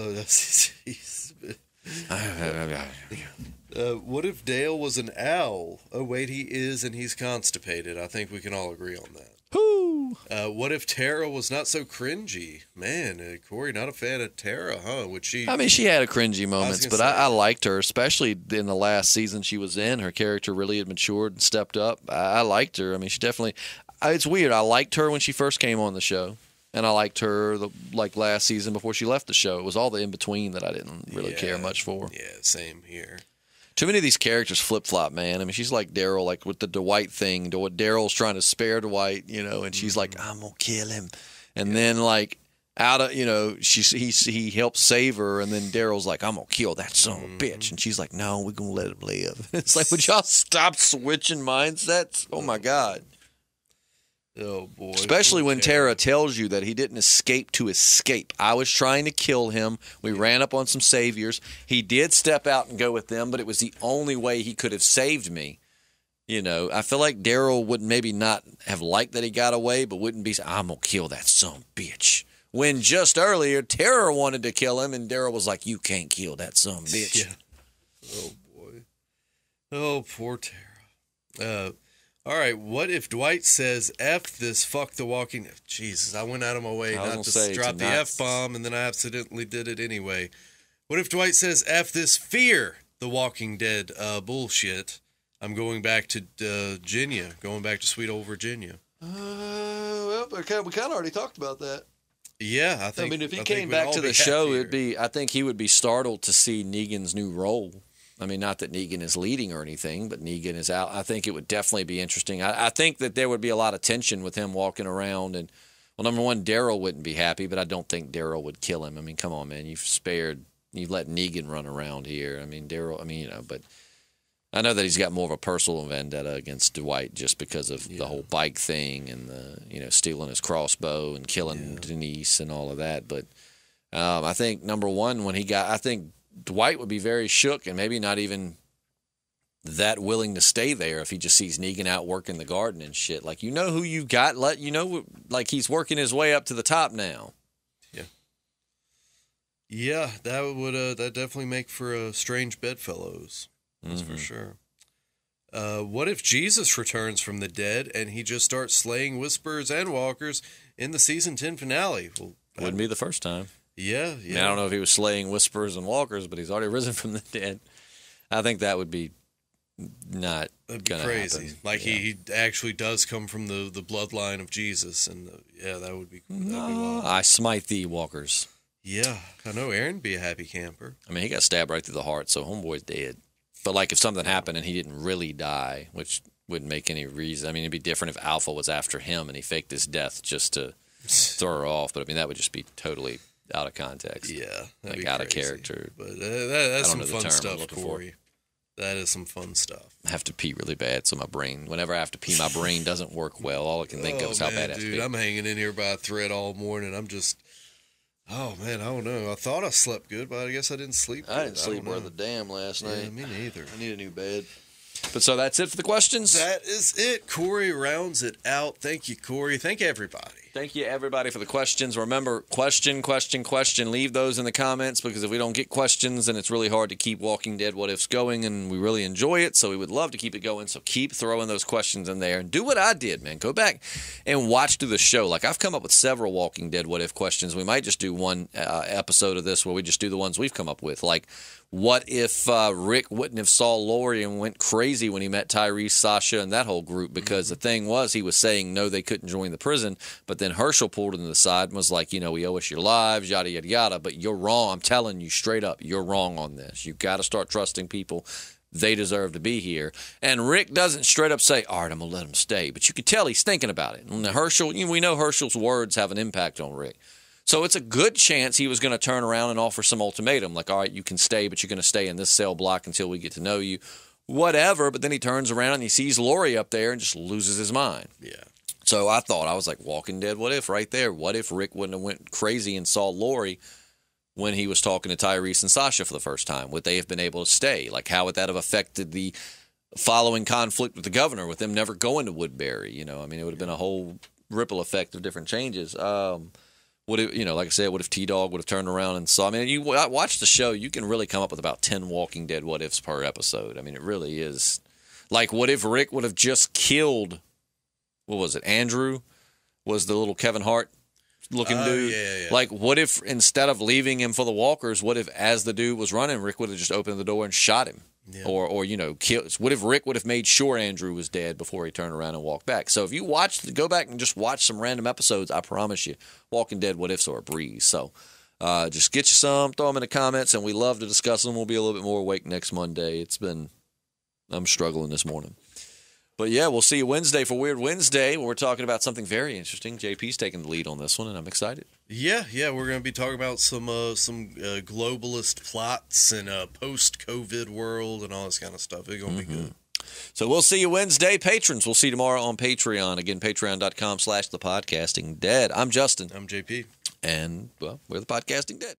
[SPEAKER 3] What if Dale was an owl? Oh wait, he is, and he's constipated. I think we can all agree on that.
[SPEAKER 2] Whoo!
[SPEAKER 3] What if Tara was not so cringy? Man, Corey, not a fan of Tara, huh? Would she?
[SPEAKER 2] I mean, she had a cringy moments, but I liked her, especially in the last season she was in. Her character really had matured and stepped up. I liked her. I mean, she definitely. It's weird. I liked her when she first came on the show. And I liked her last season before she left the show. It was all the in-between that I didn't really care much for.
[SPEAKER 3] Yeah, same here.
[SPEAKER 2] Too many of these characters flip-flop, man. I mean, she's like Daryl, like with the Dwight thing. Daryl's trying to spare Dwight, and she's like, I'm going to kill him. And then, like, out of, he helps save her, and then Daryl's like, I'm going to kill that son of a bitch. And she's like, no, we're going to let him live. It's like, would y'all stop switching mindsets? Oh, my God.
[SPEAKER 3] Oh, boy.
[SPEAKER 2] Especially when Tara tells you that he didn't escape to escape. I was trying to kill him. We ran up on some saviors. He did step out and go with them, but it was the only way he could have saved me. I feel like Daryl would maybe not have liked that he got away, but wouldn't be, I'm going to kill that son of a bitch. When just earlier, Tara wanted to kill him, and Daryl was like, you can't kill that son of a bitch.
[SPEAKER 3] Yeah. Oh, boy. Oh, poor Tara. All right, what if Dwight says, F this, fuck the walking... Jesus, I went out of my way not to drop the F-bomb, and then I accidentally did it anyway. What if Dwight says, F this, fear the Walking Dead bullshit? I'm going back to Virginia, going back to sweet old Virginia.
[SPEAKER 5] Well, we kind of already talked about that.
[SPEAKER 3] Yeah, I think.
[SPEAKER 2] I mean, if he
[SPEAKER 3] I
[SPEAKER 2] came
[SPEAKER 3] think
[SPEAKER 2] back
[SPEAKER 3] we'd
[SPEAKER 2] to
[SPEAKER 3] all
[SPEAKER 2] the
[SPEAKER 3] be
[SPEAKER 2] show,
[SPEAKER 3] happier.
[SPEAKER 2] I think he would be startled to see Negan's new role. I mean, not that Negan is leading or anything, but Negan is out. I think it would definitely be interesting. I think that there would be a lot of tension with him walking around. And, well, number one, Daryl wouldn't be happy, but I don't think Daryl would kill him. I mean, come on, man. You've let Negan run around here. I mean, Daryl, but I know that he's got more of a personal vendetta against Dwight just because of the whole bike thing and stealing his crossbow and killing Denise and all of that. But I think, number one, I think Dwight would be very shook and maybe not even that willing to stay there if he just sees Negan out working the garden and shit. Like, you know who you got, like he's working his way up to the top now.
[SPEAKER 3] Yeah. Yeah, that would that definitely make for a strange bedfellows. That's for sure. What if Jesus returns from the dead and he just starts slaying Whisperers and Walkers in the season 10 finale? Well,
[SPEAKER 2] Wouldn't be the first time.
[SPEAKER 3] Yeah.
[SPEAKER 2] I mean, I don't know if he was slaying Whisperers and Walkers, but he's already risen from the dead. I think that would be not
[SPEAKER 3] That'd be
[SPEAKER 2] gonna
[SPEAKER 3] crazy.
[SPEAKER 2] happen.
[SPEAKER 3] Like he actually does come from the bloodline of Jesus, and that would be. That'd be wild.
[SPEAKER 2] I smite thee, Walkers.
[SPEAKER 3] Yeah, I know Aaron would be a happy camper.
[SPEAKER 2] I mean, he got stabbed right through the heart, so homeboy's dead. But, like, if something happened and he didn't really die, which wouldn't make any reason. I mean, it'd be different if Alpha was after him and he faked his death just to throw her off. But, I mean, that would just be totally out of context.
[SPEAKER 3] Yeah,
[SPEAKER 2] like
[SPEAKER 3] be
[SPEAKER 2] out of
[SPEAKER 3] crazy.
[SPEAKER 2] character.
[SPEAKER 3] But that's
[SPEAKER 2] I
[SPEAKER 3] some
[SPEAKER 2] don't know the
[SPEAKER 3] fun
[SPEAKER 2] term I'm
[SPEAKER 3] stuff,
[SPEAKER 2] looking for.
[SPEAKER 3] Corey. That is some fun stuff.
[SPEAKER 2] I have to pee really bad, so whenever I have to pee, my brain doesn't work well. All I can think of is how bad it has to
[SPEAKER 3] dude,
[SPEAKER 2] be.
[SPEAKER 3] I'm hanging in here by a thread all morning. I'm just, oh man, I don't know. I thought I slept good, but I guess I didn't sleep good.
[SPEAKER 5] I didn't sleep
[SPEAKER 3] don't
[SPEAKER 5] worth
[SPEAKER 3] know.
[SPEAKER 5] a damn last night.
[SPEAKER 3] Yeah, me neither.
[SPEAKER 5] I need a new bed.
[SPEAKER 2] But so that's it for the questions.
[SPEAKER 3] That is it. Corey rounds it out. Thank you, Corey. Thank everybody.
[SPEAKER 2] Thank you, everybody, for the questions. Remember, question. Leave those in the comments, because if we don't get questions, then it's really hard to keep Walking Dead What Ifs going, and we really enjoy it, so we would love to keep it going. So keep throwing those questions in there. And do what I did, man. Go back and watch through the show. Like, I've come up with several Walking Dead What If questions. We might just do one episode of this where we just do the ones we've come up with. Like, what if Rick wouldn't have saw Laurie and went crazy when he met Tyreese, Sasha, and that whole group? Because the thing was, he was saying no, they couldn't join the prison, but then Herschel pulled him to the side and was like, we owe us your lives, yada, yada, yada, but you're wrong. I'm telling you straight up, you're wrong on this. You got to start trusting people. They deserve to be here. And Rick doesn't straight up say, all right, I'm going to let him stay. But you can tell he's thinking about it. And Herschel, we know Herschel's words have an impact on Rick. So it's a good chance he was going to turn around and offer some ultimatum, like, all right, you can stay, but you're going to stay in this cell block until we get to know you, whatever. But then he turns around and he sees Laurie up there and just loses his mind.
[SPEAKER 3] Yeah.
[SPEAKER 2] So I was like, Walking Dead, what if right there? What if Rick wouldn't have went crazy and saw Laurie when he was talking to Tyreese and Sasha for the first time? Would they have been able to stay? Like, how would that have affected the following conflict with the governor, with them never going to Woodbury? It would have been a whole ripple effect of different changes. What if, like I said, what if Tdog would have turned around and saw? I mean, you watch the show, you can really come up with about 10 Walking Dead what ifs per episode. I mean, it really is. Like, what if Rick would have just killed, what was it, Andrew? Was the little Kevin Hart looking dude?
[SPEAKER 3] Yeah.
[SPEAKER 2] Like, what if instead of leaving him for the Walkers, what if as the dude was running, Rick would have just opened the door and shot him? Yeah. Or killed. What if Rick would have made sure Andrew was dead before he turned around and walked back? So if you go back and just watch some random episodes, I promise you, Walking Dead What Ifs are a breeze. So just get you some, throw them in the comments, and we love to discuss them. We'll be a little bit more awake next Monday. I'm struggling this morning. But yeah, we'll see you Wednesday for Weird Wednesday, where we're talking about something very interesting. JP's taking the lead on this one, and I'm excited.
[SPEAKER 3] Yeah, we're going to be talking about some globalist plots and post-COVID world and all this kind of stuff. It's going to be good.
[SPEAKER 2] So we'll see you Wednesday. Patrons, we'll see you tomorrow on Patreon. Again, patreon.com/thepodcastingdead. I'm Justin.
[SPEAKER 3] I'm JP.
[SPEAKER 2] And, well, we're the Podcasting Dead.